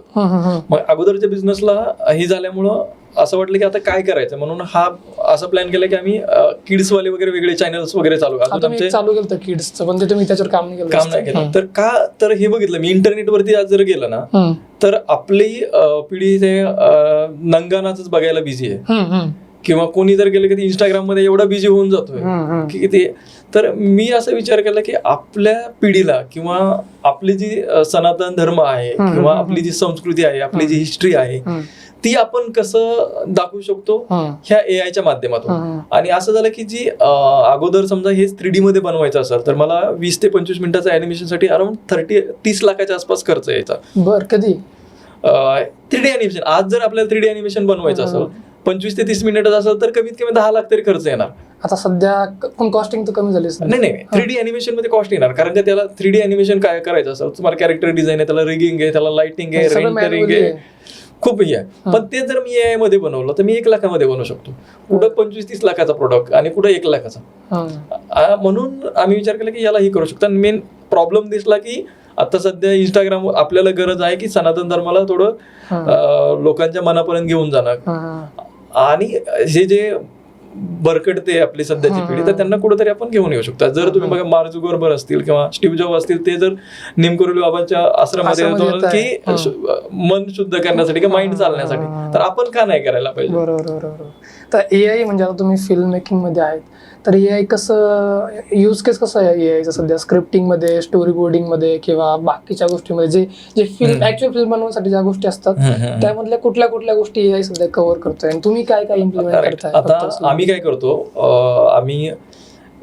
मग अगोदरच्या बिझनेसला हे झाल्यामुळं असं वाटलं की आता काय करायचं, म्हणून हा असा प्लॅन केला की आम्ही किड्स वाले वगैरे वेगळे चॅनल्स वगैरे चालू केलं किड्सचं, पण ते तुम्ही त्याच्यावर काम नाही केलं. तर का, तर हे बघितलं मी इंटरनेटवरती आज जर गेलं ना, तर आपली पिढी ते नंगानाच बघायला बिझी आहे, किंवा कोणी जर गेलं की इंस्टाग्राम मध्ये एवढा बिझी होऊन जातोय की ते. तर मी असा विचार केला की आपल्या पिढीला, किंवा आपली जी सनातन धर्म आहे, किंवा आपली जी संस्कृती आहे, आपली जी हिस्ट्री आहे, ती आपण कसं दाखवू शकतो ह्या एआयच्या माध्यमातून. आणि असं झालं की जी अगोदर समजा हे 3D मध्ये बनवायचं असेल तर मला 20 ते 25 मिनिटाचा अॅनिमेशन साठी अराउंड 30 लाखाच्या आसपास खर्च यायचा. बरं, कधी 3D अॅनिमेशन, आज जर आपल्याला 3D अॅनिमेशन बनवायचं असेल 25 ते 30 मिनिटाचा असेल तर कमीत कमी 10 लाख तरी खर्च येणार. आता सध्या पण कॉस्टिंग तर कमी झाली. नाही, 3D अॅनिमेशन मध्ये कॉस्ट येणार, कारण त्याला 3D अॅनिमेशन काय करायचं असेल, तुम्हाला कॅरेक्टर डिझाईन आहे, त्याला रिगिंग आहे, त्याला लाइटिंग आहे, रेंडरिंग आहे, खूप हे आहे. पण ते जर मी एआय मध्ये बनवलं तर मी 1 लाखामध्ये बनवू शकतो. कुठं 25-30 लाखाचा प्रोडक्ट आणि कुठं 1 लाखाचा. म्हणून आम्ही विचार केला की याला ही करू शकतो. आणि मेन प्रॉब्लेम दिसला की आता सध्या इंस्टाग्राम आपल्याला गरज आहे की सनातन धर्माला थोडं लोकांच्या मनापर्यंत घेऊन जाणं, आणि हे जे बरकटते आपली सध्याची पिढी, तर त्यांना कुठेतरी आपण घेऊन येऊ शकतो. जर तुम्ही बघा मार्क झुकरबर्ग असतील किंवा स्टीव्ह जॉब असतील, ते जर निमकरोली बाबांच्या आश्रमामध्ये की मन शुद्ध करण्यासाठी किंवा माइंड चालण्यासाठी, तर आपण का नाही करायला पाहिजे. बरोबर. तर एआय म्हणजे आता तुम्ही फिल्म मेकिंग मध्ये आहेत, तर AI कसं यूज केस कसं आहे AIचं सध्या स्क्रिप्टिंगमध्ये, स्टोरी बोर्डिंगमध्ये किंवा बाकीच्या गोष्टीमध्ये जे जे फिल्म ऍक्च्युअल फिल्म बनवण्यासाठी ज्या गोष्टी असतात त्यामधल्या कुठल्या कुठल्या गोष्टी AI सध्या कव्हर करतोय आणि तुम्ही काय काय इम्प्लिमेंट करताय? आता आम्ही काय करतो, आम्ही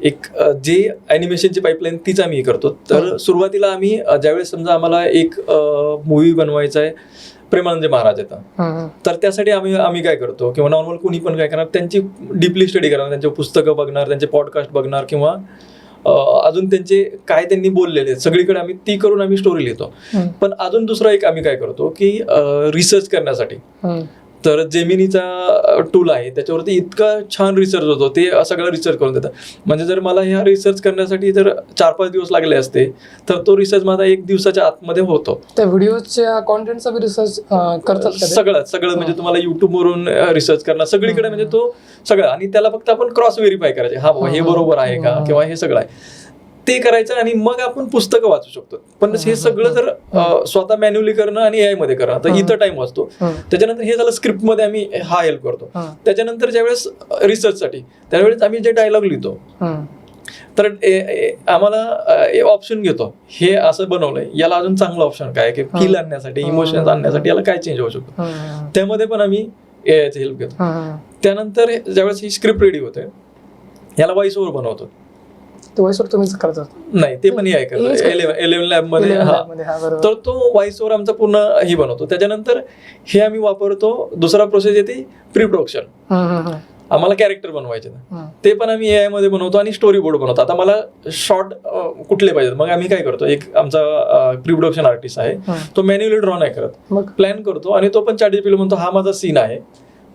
एक जे ॲनिमेशनची पाईपलाईन तीच आम्ही करतो. तर सुरुवातीला आम्ही ज्यावेळेस समजा आम्हाला एक मूवी बनवायचा आहे, प्रेमानंद महाराज येतात, तर त्यासाठी आम्ही काय करतो किंवा नॉर्मल कुणी पण काय करणार, त्यांची डीपली स्टडी करणार, त्यांचे पुस्तकं बघणार, त्यांचे पॉडकास्ट बघणार किंवा अजून त्यांचे काय त्यांनी बोललेले आहेत सगळीकडे आम्ही ती करून आम्ही स्टोरी लिहितो. पण अजून दुसरा एक आम्ही काय करतो की रिसर्च करण्यासाठी तर जेमिनीचा टूल आहे, त्याच्यावरती इतका छान रिसर्च होतो, ते सगळं रिसर्च करून देतं. म्हणजे जर मला ह्या रिसर्च करण्यासाठी जर 4-5 दिवस लागले असते तर तो रिसर्च माझा 1 दिवसाच्या आतमध्ये होतो. त्या व्हिडिओच्या कॉन्टेंटचा बी रिसर्च करतात सगळं म्हणजे तुम्हाला युट्यूबवरून रिसर्च करणं सगळीकडे, म्हणजे तो सगळं, आणि त्याला फक्त आपण क्रॉस व्हेरीफाय करायचे, हा बाबा हे बरोबर आहे का किंवा हे सगळं आहे ते करायचं, आणि मग आपण पुस्तकं वाचू शकतो. पण हे सगळं जर स्वतः मॅन्युअली करणं आणि AI मध्ये करणं तर इथं टाइम वाचतो. त्याच्यानंतर हे झालं स्क्रिप्ट मध्ये आम्ही हा हेल्प करतो. त्याच्यानंतर ज्यावेळेस रिसर्चसाठी त्यावेळेस आम्ही जे डायलॉग लिहितो तर आम्हाला ऑप्शन घेतो, हे असं बनवलंय, याला अजून चांगलं ऑप्शन काय की फील आणण्यासाठी, इमोशन्स आणण्यासाठी याला काय चेंज होऊ शकतो, त्यामध्ये पण आम्ही AIची हेल्प घेतो. त्यानंतर ज्यावेळेस ही स्क्रिप्ट रेडी होते याला व्हॉइस ओव्हर बनवतो. व्हॉइस ओव्हर तुम्हीच करतात? नाही, ते पण AI करतो 11 लॅब मध्ये. तर तो व्हॉइस ओव्हर आमचा पूर्ण ही बनवतो. त्याच्यानंतर हे आम्ही वापरतो. दुसरा प्रोसेस येते प्री प्रोडक्शन. आम्हाला कॅरेक्टर बनवायचे ते पण आम्ही AI मध्ये बनवतो आणि स्टोरी बोर्ड बनवतो. आता मला शॉर्ट कुठले पाहिजेत, मग आम्ही काय करतो, एक आमचा प्री प्रोडक्शन आर्टिस्ट आहे, तो मॅन्युअली ड्रॉ नाही करत, मग प्लॅन करतो आणि तो पण ChatGPT म्हणतो हा माझा सीन आहे,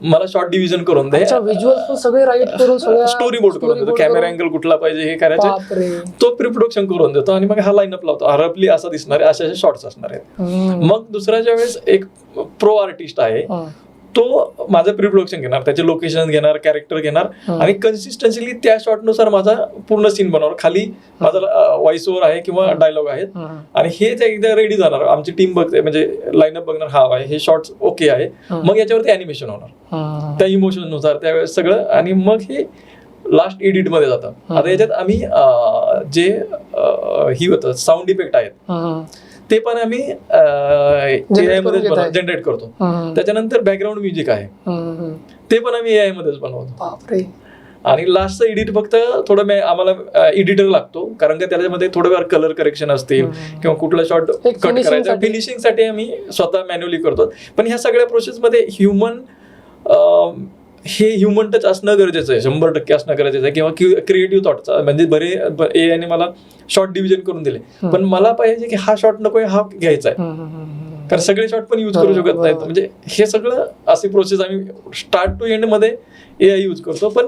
मला शॉर्ट डिव्हिजन करून दे, व्हिज्युअल्स सगळे राईट करून स्टोरी बोर्ड करून देतो, कॅमेरा अँगल कुठला पाहिजे हे करायचं, तो प्री प्रोडक्शन करून देतो आणि मग हा लाईनअप लावतो, रफली असा दिसणार आहे, असे शॉर्ट्स असणार आहेत. मग दुसऱ्या ज्या वेळेस एक प्रो आर्टिस्ट आहे तो माझं प्री प्रोडक्शन घेणार, त्याचे लोकेशन घेणार, कॅरेक्टर घेणार आणि कन्सिस्टन्सीली त्या शॉटनुसार माझा पूर्ण सीन बनवणार. खाली माझा व्हॉइस ओव्हर आहे किंवा डायलॉग आहेत आणि हे एकदा रेडी जाणार, आमची टीम बघते, म्हणजे लाईनअप बघणार, हा आहे हे शॉर्ट्स ओके आहे, मग याच्यावरती अॅनिमेशन होणार त्या इमोशन नुसार त्यावेळेस सगळं, आणि मग हे लास्ट एडिट मध्ये जातं. आता याच्यात आम्ही जे ही होतं साऊंड इफेक्ट आहेत ते पण आम्ही AI मध्येच जनरेट करतो. त्याच्यानंतर बॅकग्राऊंड म्युझिक आहे ते पण आम्ही AI मध्येच बनवतो. आणि लास्टचं एडिट फक्त थोडं आम्हाला एडिटर लागतो, कारण का त्याच्यामध्ये थोडं कलर करेक्शन असतील किंवा कुठला शॉट कट करायचा, फिनिशिंग साठी आम्ही स्वतः मॅन्युअली करतो. पण ह्या सगळ्या प्रोसेसमध्ये ह्युमन टच असणं गरजेचं आहे, 100% असणं गरजेचं आहे. किंवा क्रिएटिव्ह थॉटचा, म्हणजे बरे AI ने मला शॉर्ट डिव्हिजन करून दिले, पण मला पाहिजे की हा शॉट नकोय, हा घ्यायचा आहे, कारण सगळे शॉट पण यूज करू शकत नाहीत. म्हणजे हे सगळं अशी प्रोसेस आम्ही स्टार्ट टू एंड मध्ये AI यूज करतो, पण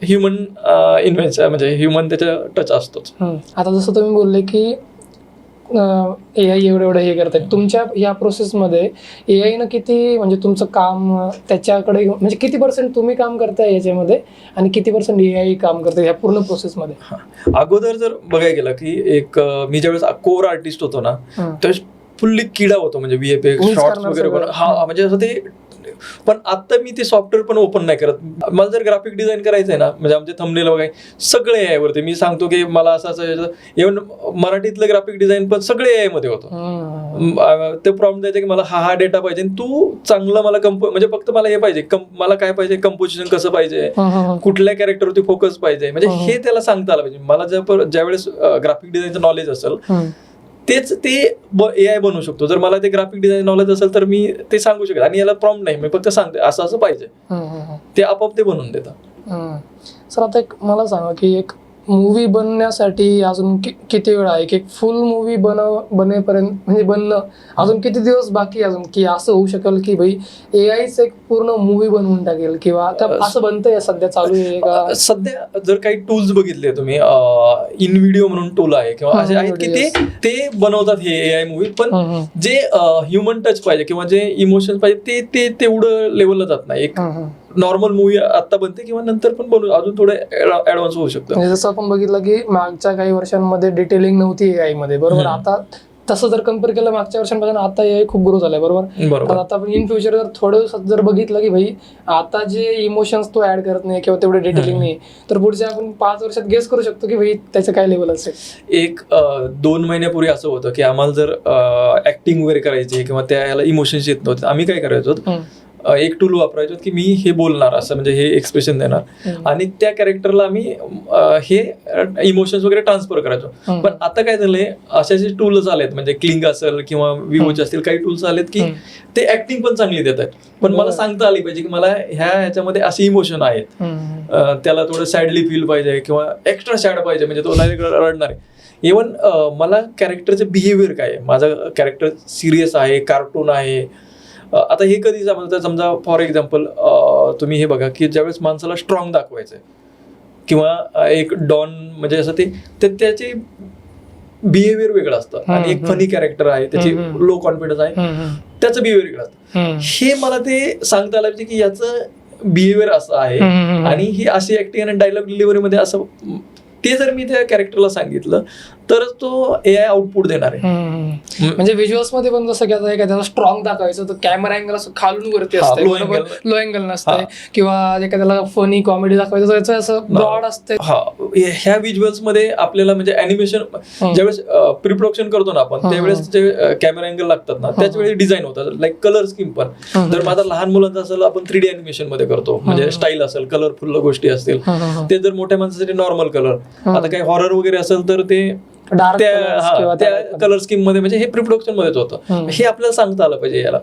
ह्युमन इन्व्हेन्शन म्हणजे ह्युमन त्याचा टच असतोच. आता जसं तुम्ही बोलले की AI एवढं हे करताय, तुमच्या या प्रोसेसमध्ये AI न किती, म्हणजे तुमचं काम त्याच्याकडे, म्हणजे किती % तुम्ही काम करताय याच्यामध्ये आणि किती % AI काम करताय या पूर्ण प्रोसेसमध्ये? अगोदर जर बघायला गेलं की एक मी ज्यावेळेस कोर आर्टिस्ट होतो ना त्यावेळेस फुल्ली किडा होतो, म्हणजे VFX शॉर्ट्स वगैरे म्हणजे असं ते. पण आता मी ते सॉफ्टवेअर पण ओपन नाही करत. मला जर ग्राफिक डिझाईन करायचंय ना, म्हणजे आमचे थंबनेल वगैरे सगळे AI वरती, मी सांगतो की मला असं इव्हन मराठीतलं ग्राफिक डिझाईन पण सगळे AI मध्ये होतं. ते प्रॉम्प्ट द्यायचं की मला हा डेटा पाहिजे, तू चांगलं मला म्हणजे फक्त मला हे पाहिजे, मला काय पाहिजे, कंपोजिशन कसं पाहिजे, कुठल्या कॅरेक्टरवरती फोकस पाहिजे, म्हणजे हे त्याला सांगता आलं पाहिजे. मला ज्यावेळेस ग्राफिक डिझाईनचं नॉलेज असेल तेच ते AI बनवू शकतो. जर मला ते ग्राफिक डिझाईन नॉलेज असेल तर मी ते सांगू शकतो, आणि याला प्रॉम्प्ट नाही, मी फक्त सांगते असं असं पाहिजे, ते आपोआप ते बनवून देतं. सर आता एक मला सांगा की एक मूवी बनण्यासाठी अजून किती वेळ आहे, एक फुल मूवी बनेपर्यंत, म्हणजे बनणं अजून किती दिवस बाकी अजून, की असं होऊ शकेल की भाई AIच एक पूर्ण मूवी बनवून टाकेल, किंवा असं बनतंय सध्या चालू आहे का? सध्या जर काही टूल्स बघितले तुम्ही, इन व्हिडिओ म्हणून टूल आहे किंवा असे आहेत की ते बनवतात हे AI मूवी, पण जे ह्युमन टच पाहिजे किंवा जे इमोशन्स पाहिजे ते तेवढं लेवलला जात नाही. एक नॉर्मल मूवी आता बनते किंवा नंतर पण बनवू, अजून थोडं ऍडव्हान्स होऊ शकतं. जसं आपण बघितलं की मागच्या काही वर्षांमध्ये डिटेलिंग नव्हती AI मध्ये, बरोबर, आता तसं जर कम्पेअर केलं मागच्या वर्षांपासून आता हे खूप ग्रो झालाय, बरोबर. तर आता आपण इन फ्युचर जर थोडं जर बघितलं की भाई आता जे इमोशन्स तो ऍड करत नाही किंवा तेवढे डिटेलिंग नाही, तर पुढच्या आपण 5 वर्षात गेस करू शकतो की भाई त्याचं काय लेवल असेल. एक 2 महिन्यापूर्वी असं होतं की आम्हाला जर ऍक्टिंग वगैरे करायची किंवा त्याला इमोशन्स येत नव्हते, आम्ही काय करायचो, एक टूल वापरायचो की मी हे बोलणार असं, म्हणजे हे एक्सप्रेशन देणार आणि त्या कॅरेक्टरला आम्ही हे इमोशन्स वगैरे ट्रान्सफर करायचो. पण आता काय झालंय, असे टूल्स आलेत, म्हणजे क्लिंग असेल किंवा विवोचे असतील, काही टूल्स आलेत की ते ऍक्टिंग पण चांगली देतात. पण मला सांगता आली पाहिजे की मला ह्याच्यामध्ये असे इमोशन आहेत, त्याला थोडं सॅडली फील पाहिजे किंवा एक्स्ट्रा सॅड पाहिजे, म्हणजे तो नाही रडणार आहे. इव्हन मला कॅरेक्टरचं बिहेवियर काय आहे, माझा कॅरेक्टर सिरियस आहे, कार्टून आहे. आता हे कधी समजा फॉर एक्झाम्पल तुम्ही हे बघा की ज्यावेळेस माणसाला स्ट्रॉंग दाखवायचंय किंवा एक डॉन म्हणजे असं ते त्याचे बिहेवियर वेगळं असतं आणि एक फनी कॅरेक्टर आहे, त्याची लो कॉन्फिडन्स आहे, त्याचं बिहेवियर वेगळं असतं. हे मला ते सांगता आलं पाहिजे की याचं बिहेवियर असं आहे आणि ही अशी ऍक्टिंग आणि डायलॉग डिलिव्हरीमध्ये असं, ते जर मी त्या कॅरेक्टरला सांगितलं तरच तो AI आउटपुट देणार आहे. म्हणजे व्हिज्युअल्स मध्ये पण जसं की आता एखाद्याला स्ट्रॉंग दाखवायचं तर कॅमेरा अँगल असं खालून वरती असतं, लो अँगल नसतंय, किंवा एखाद्याला फनी कॉमेडी दाखवायचं तर याचं असं ब्रॉड असतं. ह्या व्हिज्युअल्स मध्ये आपल्याला म्हणजे अॅनिमेशन ज्यावेळेस प्री प्रोडक्शन करतो ना आपण, त्यावेळेस जे कॅमेरा अँगल लागतात ना, त्याच वेळी डिझाईन होतात, लाईक कलर स्कीम पण. जर माझा लहान मुलांचा असेल आपण 3D अॅनिमेशन मध्ये करतो, म्हणजे स्टाईल असेल, कलरफुल गोष्टी असतील. ते जर मोठ्या माणसासाठी नॉर्मल कलर, आता काही हॉरर वगैरे असेल तर ते त्या कलर स्कीम मध्ये, म्हणजे हे प्री प्रोडक्शन मध्येच होतं. हे आपल्याला सांगता आलं पाहिजे याला.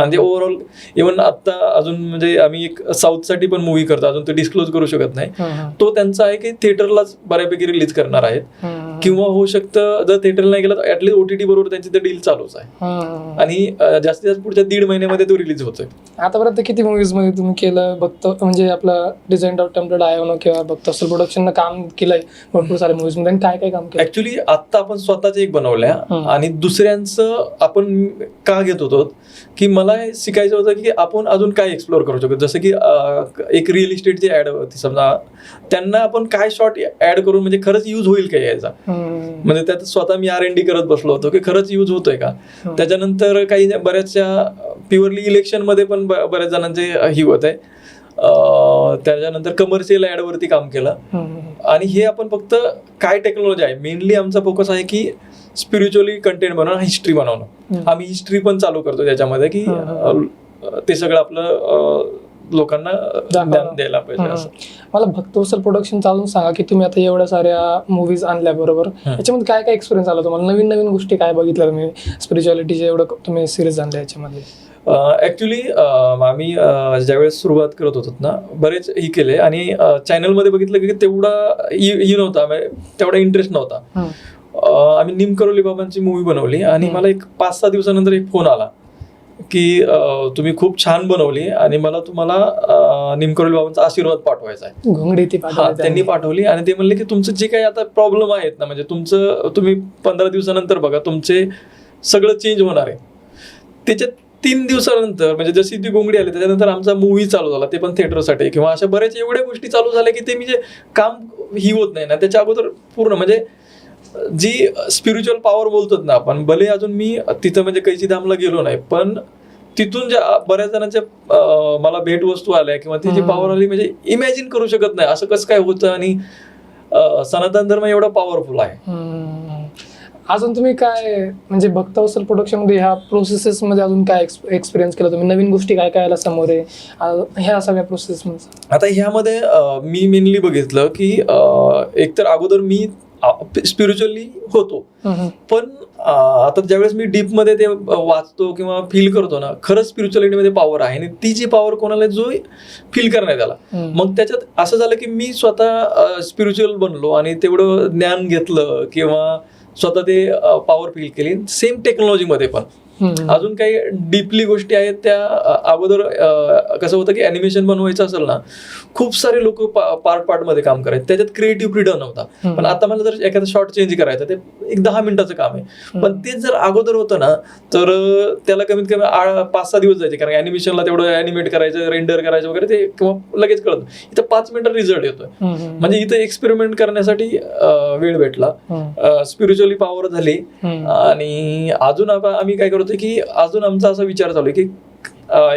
आणि ओव्हरऑल इव्हन आता अजून म्हणजे आम्ही एक साऊथ साठी पण मूवी करतो, अजून ते डिस्क्लोज करू शकत नाही. तो त्यांचा आहे की थिएटरलाच बऱ्यापैकी रिलीज करणार आहेत, किंवा होऊ शकतं जर थिएटरला नाही गेलं तर ऍटलीस्ट OTT बरोबर त्यांची तर डील चालूच आहे आणि जास्तीत जास्त पुढच्या 1.5 महिन्यामध्ये तो रिलीज होतोय. आतापर्यंत किती मूवीज मध्ये तुम्ही केलं बघतो, म्हणजे आपलं डिझाईन टेम्पलेट आहे किंवा बघतो असेल प्रोडक्शन काम केलंय भरपूर साऱ्या मूवीज मध्ये, काय काय काम केलं? ऍक्च्युली आता आपण स्वतःच एक बनवल्या आणि दुसऱ्यांचं आपण का घेत होतो की मला शिकायचं होतं की आपण अजून काय एक्सप्लोर करू शकतो. जसं की एक रिअल इस्टेटची ऍड होती समजा, त्यांना आपण काय शॉर्ट ऍड करून म्हणजे खरंच यूज होईल का यायचा, म्हणजे त्यात स्वतः मी R&D करत बसलो होतो की खरंच यूज होतोय का. त्याच्यानंतर काही बऱ्याचशा प्युअरली इलेक्शन मध्ये पण बऱ्याच जणांचे ही होत आहे. त्याच्यानंतर कमर्शियल ऍड वरती काम केलं. आणि हे आपण फक्त काय टेक्नॉलॉजी आहे, मेनली आमचा फोकस आहे की स्पिरिच्युअली कंटेंट बनवणं, हिस्ट्री बनवणं. आम्ही हिस्ट्री पण चालू करतो त्याच्यामध्ये की ते सगळं आपलं लोकांना द्यायला पाहिजे असं. मला भक्तवत्सल प्रोडक्शन चालून सांगा की तुम्ही आता एवढ्या साऱ्या मूवीज आणल्या बरोबर, याच्यामध्ये काय काय एक्सपिरियन्स आला तुम्हाला, नवीन नवीन गोष्टी काय बघितल्या तुम्ही स्पिरिच्युअलिटीचे एवढं तुम्ही सिरीज आणल्या याच्यामध्ये? ऍक्च्युली आम्ही ज्यावेळेस सुरुवात करत होतो ना बरेच ही केले आणि चॅनलमध्ये बघितलं की तेवढा ही नव्हता, तेवढा इंटरेस्ट नव्हता. आम्ही निमकरोली बाबांची मूवी बनवली आणि मला एक 5-6 दिवसानंतर एक फोन आला की तुम्ही खूप छान बनवली आणि मला तुम्हाला निमकरोली बाबांचा आशीर्वाद पाठवायचा आहे. घोंगडी त्यांनी पाठवली आणि ते म्हणले की तुमचं जे काही आता प्रॉब्लेम आहेत ना, म्हणजे तुम्ही 15 दिवसानंतर बघा तुमचे सगळं चेंज होणार आहे. त्याच्यात 3 दिवसानंतर म्हणजे जशी ती घोंगडी आली त्याच्यानंतर आमचा मूवी चालू झाला, ते पण थिएटरसाठी, किंवा अशा बऱ्याच एवढ्या गोष्टी चालू झाल्या की ते म्हणजे काम ही होत नाही ना. त्याच्या अगोदर पूर्ण म्हणजे जी स्पिरिच्युअल पॉवर बोलतात ना आपण, भले अजून मी तिथं म्हणजे कैची धामला गेलो नाही, पण तिथून ज्या बऱ्याच जणांच्या मला भेटवस्तू आल्या किंवा ती जी पॉवर आली म्हणजे इमॅजिन करू शकत नाही असं कसं काय होतं. आणि सनातन धर्म एवढा पॉवरफुल आहे. अजून तुम्ही काय म्हणजे भक्तवत्सल प्रोडक्शन मध्ये ह्या प्रोसेसेस मध्ये अजून काय एक्सपिरियन्स केला तुम्ही, नवीन गोष्टी काय काय आल्या समोर आहे ह्या सगळ्या प्रोसेस मध्ये? आता ह्यामध्ये मी मेनली बघितलं की एकतर अगोदर मी स्पिरिच्युअली होतो, पण आता ज्यावेळेस मी डीप मध्ये ते वाचतो किंवा फील करतो ना, खरंच स्पिरिच्युअलिटी मध्ये पॉवर आहे आणि ती जी पॉवर कोणाला जो फील करण्यात आला, मग त्याच्यात असं झालं की मी स्वतः स्पिरिच्युअल बनलो आणि तेवढं ज्ञान घेतलं किंवा स्वतः ते पॉवर फील केली. सेम टेक्नॉलॉजीमध्ये पण अजून काही डीपली गोष्टी आहेत त्या अगोदर कसं होतं की अॅनिमेशन बनवायचं असेल ना, खूप सारे लोक पार्ट मध्ये काम करायचे, त्याच्यात क्रिएटिव्ह फ्रीडम नव्हता. पण आता मला जर एखादा शॉर्ट चेंज करायचं ते एक 10 मिनिटाचं काम आहे, पण तेच जर अगोदर होतं ना तर त्याला कमीत कमी 5-6 दिवस जायचे, कारण अॅनिमेशनला तेवढं अॅनिमेट करायचं, रेंडर करायचं वगैरे, ते किंवा लगेच कळत. इथं 5 मिनिटात रिझल्ट येतोय. म्हणजे इथं एक्सपेरिमेंट करण्यासाठी वेळ भेटला, स्पिरिच्युअली पॉवर झाली. आणि अजून आम्ही काय करतोय की अजून आमचा असा विचार चालू आहे की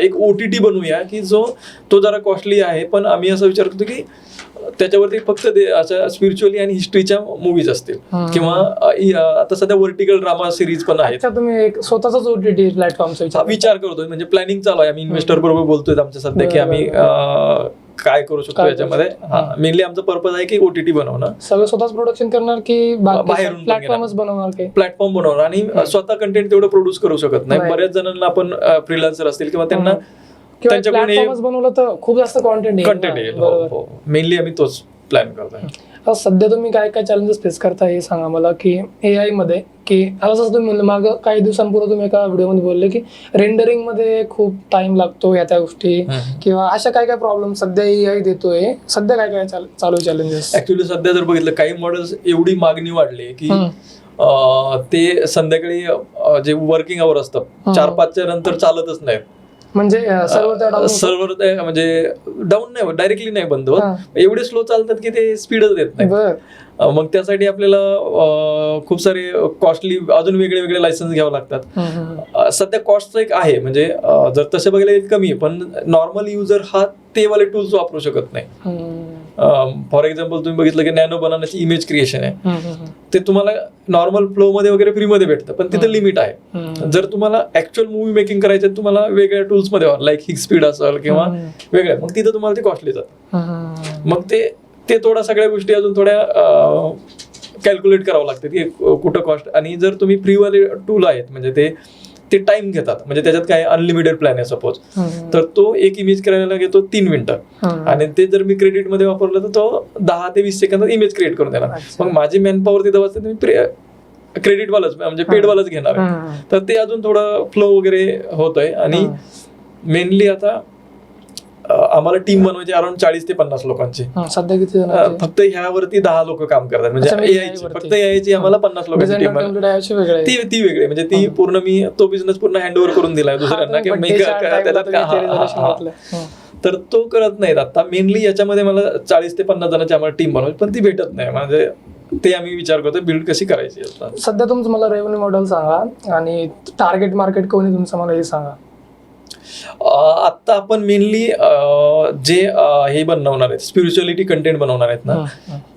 एक OTT बनवूया की तो जरा कॉस्टली आहे, पण आम्ही असं विचार करतो की त्याच्यावरती फक्त अशा स्पिरिच्युअली आणि हिस्ट्रीच्या मूवीज असतील, किंवा आता सध्या व्हर्टिकल ड्रामा सिरीज पण आहेत. तुम्ही एक स्वतःचाच OTT प्लॅटफॉर्मचा विचार करतोय, म्हणजे प्लॅनिंग चालू आहे. आम्ही इन्व्हेस्टर बरोबर बोलतोय आमच्या सध्या की आम्ही काय करू शकतो याच्यामध्ये. मेनली आमचा पर्पज आहे की OTT बनवणं, सगळं स्वतःच प्रोडक्शन करणार की बाहेरून प्लॅटफॉर्मच बनवणार, की प्लॅटफॉर्म बनवणार. आणि स्वतः कंटेंट तेवढं प्रोड्यूस करू शकत नाही. बऱ्याच जणांना आपण फ्रीलान्सर असतील किंवा त्यांना प्लॅटफॉर्मच बनवलं तर खूप जास्त कंटेंट येईल. मेनली आम्ही तोच प्लॅन करतोय. सध्या तुम्ही काय काय चॅलेंजेस फेस करता हे सांगा मला, की AI मध्ये, की आता जसं तुम्ही म्हणलं मागं काही दिवसांपूर्वी तुम्ही एका व्हिडिओमध्ये बोलले की रेंडरिंग मध्ये खूप टाइम लागतो या त्या गोष्टी, किंवा अशा काय काय प्रॉब्लेम सध्या AI देतोय. सध्या काय काय चालू चॅलेंजेस? ऍक्च्युली सध्या जर बघितलं, काही मॉडेल्स एवढी मागणी वाढली की ते संध्याकाळी जे वर्किंग आवर असतात 4-5च्या नंतर चालतच नाहीत. म्हणजे सर्व्हर म्हणजे डाऊन नाही, डायरेक्टली नाही बंद होत, एवढे स्लो चालतात की ते स्पीडच देत नाही. मग त्यासाठी आपल्याला खूप सारे कॉस्टली अजून वेगळे लायसन्स घ्यावं लागतात. सध्या कॉस्टचं एक आहे, म्हणजे जर तसे बघायला कमी आहे, पण नॉर्मल युजर हा ते वाले टूल्स वापरू शकत नाही. फॉर एक्झाम्पल तुम्ही बघितलं की नॅनो बनानाची इमेज क्रिएशन आहे, ते तुम्हाला नॉर्मल फ्लो मध्ये वगैरे फ्री मध्ये भेटतं, पण तिथं लिमिट आहे. जर तुम्हाला ऍक्च्युअल मूवी मेकिंग करायचं तुम्हाला वेगळ्या टूल्स मध्ये लाईक हिगस्पीड असेल किंवा वेगळ्या, मग तिथं तुम्हाला ते कॉस्टली जातं. मग ते थोड्या सगळ्या गोष्टी अजून थोड्या कॅल्क्युलेट करावं लागतं की कुठं कॉस्ट. आणि जर तुम्ही फ्रीवाले टूल आहेत म्हणजे ते टाइम घेतात, म्हणजे त्याच्यात काय अनलिमिटेड प्लॅन आहे सपोज, तर तो एक इमेज करायला घेतो 3 मिनिटं, आणि ते जर मी क्रेडिट मध्ये वापरलं तर तो 10 ते 20 सेकंदात इमेज क्रिएट करून देणार. मग माझी मॅनपॉवर तिथं वाजते, तुम्ही क्रेडिट वालाच म्हणजे पेड वालाच घेणार आहे, तर ते अजून थोडं फ्लो वगैरे होतोय. आणि मेनली आता आम्हाला टीम बनवायची अराउंड 40 ते 50 लोकांची. सध्या किती जण? फक्त ह्यावरती 10 लोक काम करतात, म्हणजे AI फक्त AI आम्हाला 50 लोकांची टीम ती वेगळी, म्हणजे ती पूर्ण मी तो बिझनेस पूर्ण हँडओव्हर करून दिलाय दुसऱ्यांना की तर तो करत नाहीत आता. मेनली याच्यामध्ये मला 40 ते 50 जणांची आम्हाला टीम बनवायची, पण ती भेटत नाही. म्हणजे ते आम्ही विचार करतोय बिल्ड कशी करायची. सध्या तुमचं मला रेव्हेन्यू मॉडेल सांगा आणि टार्गेट मार्केट कोणी तुमचं मला हे सांगा. आता आपण मेनली जे हे बनवणार आहेत, स्पिरिच्युअलिटी कंटेंट बनवणार आहेत ना,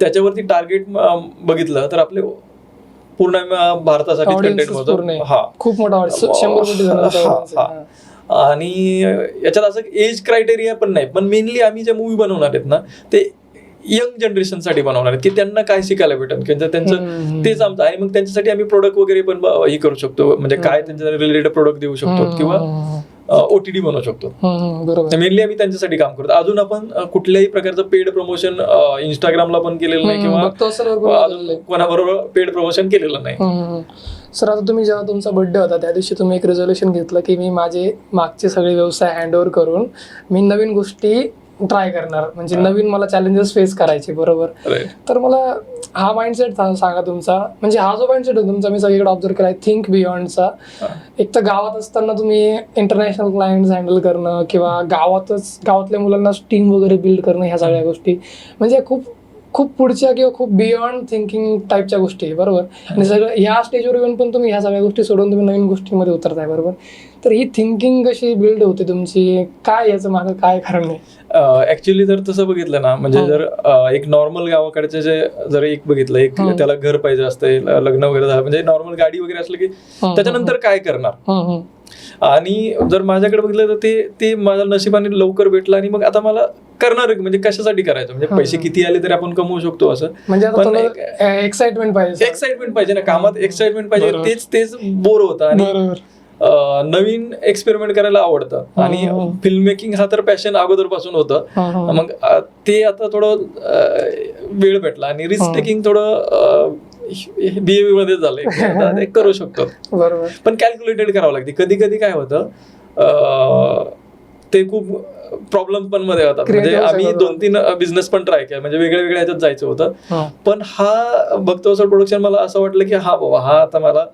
त्याच्यावरती टार्गेट बघितलं तर आपले पूर्ण भारतासाठी कंटेंट होतं. हा, खूप मोठा 100 कोटी. आणि याच्यात असं एज क्रायटेरिया पण नाही, पण मेनली आम्ही जे मूवी बनवणार आहेत ना ते यंग जनरेशन साठी बनवणार आहेत की त्यांना काय शिकायला भेटेल, त्यांचं तेच आमचं. आणि मग त्यांच्यासाठी आम्ही प्रोडक्ट वगैरे पण हे करू शकतो, म्हणजे काय त्यांच्या रिलेटेड प्रोडक्ट देऊ शकतो किंवा OTT बनवू शकतो. मेनली आम्ही त्यांच्यासाठी काम करतो. अजून आपण कुठल्याही प्रकारचं पेड प्रमोशन इंस्टाग्रामला पण केलेलं नाही किंवा अजून कोणाबरोबर पेड प्रमोशन केलेलं नाही. सर, आता तुम्ही जेव्हा तुमचा बर्थडे होता त्या दिवशी तुम्ही एक रेझोल्युशन घेतलं की मी माझे मागचे सगळे व्यवसाय हँडओव्हर करून मी नवीन गोष्टी ट्राय करणार, म्हणजे नवीन मला चॅलेंजेस फेस करायचे, बरोबर? तर मला हा माइंडसेट सांगा तुमचा, म्हणजे हा जो माइंडसेट आहे तुमचा मी सगळीकडे ऑब्झर्व केलाय, थिंक बियॉन्डचा. एक तर गावात असताना तुम्ही इंटरनॅशनल क्लायंट्स हँडल करणं किंवा गावातल्या मुलांना टीम वगैरे बिल्ड करणं, ह्या सगळ्या गोष्टी म्हणजे खूप पुढच्या किंवा खूप बियॉन्ड थिंकिंग टाईपच्या गोष्टी, बरोबर? आणि सगळं ह्या स्टेजवर येऊन पण तुम्ही ह्या सगळ्या गोष्टी सोडून तुम्ही नवीन गोष्टींमध्ये उतरताय, बरोबर? तर ही थिंकिंग कशी बिल्ड होते तुमची, काय याचं मागं काय कारण आहे? ऍक्च्युअली जर तसं बघितलं ना, म्हणजे जर एक नॉर्मल गावाकडचे जे जर एक बघितलं, एक त्याला घर पाहिजे असतं, लग्न वगैरे झालं, म्हणजे नॉर्मल गाडी वगैरे असलं की त्याच्यानंतर काय करणार. आणि जर माझ्याकडे बघितलं तर ते माझ्या नशिबाने लवकर भेटलं, आणि मग आता मला करणार म्हणजे कशासाठी करायचं, म्हणजे पैसे किती आले तरी आपण कमवू शकतो असं, म्हणजे एक्साइटमेंट पाहिजे ना, कामात एक्साइटमेंट पाहिजे. तेच बोर होतं आणि नवीन एक्सपेरिमेंट करायला आवडतं. आणि फिल्म मेकिंग हा तर पॅशन अगोदरपासून होतं, मग ते आता थोडं वेळ भेटला आणि रिस्क टेकिंग थोडं बीएमई मध्ये झालंय ते करू शकतो. बरोबर. पण कॅल्क्युलेटेड करावं लागते. कधी कधी काय होतं ते खूप प्रॉब्लेम पण मध्ये होतात. म्हणजे आम्ही 2-3 बिझनेस पण ट्राय केला, म्हणजे वेगळ्या वेगळ्या ह्याच्यात जायचं होतं. पण हा भक्तवत्सल प्रोडक्शन मला असं वाटलं की हा बाबा हा आता मला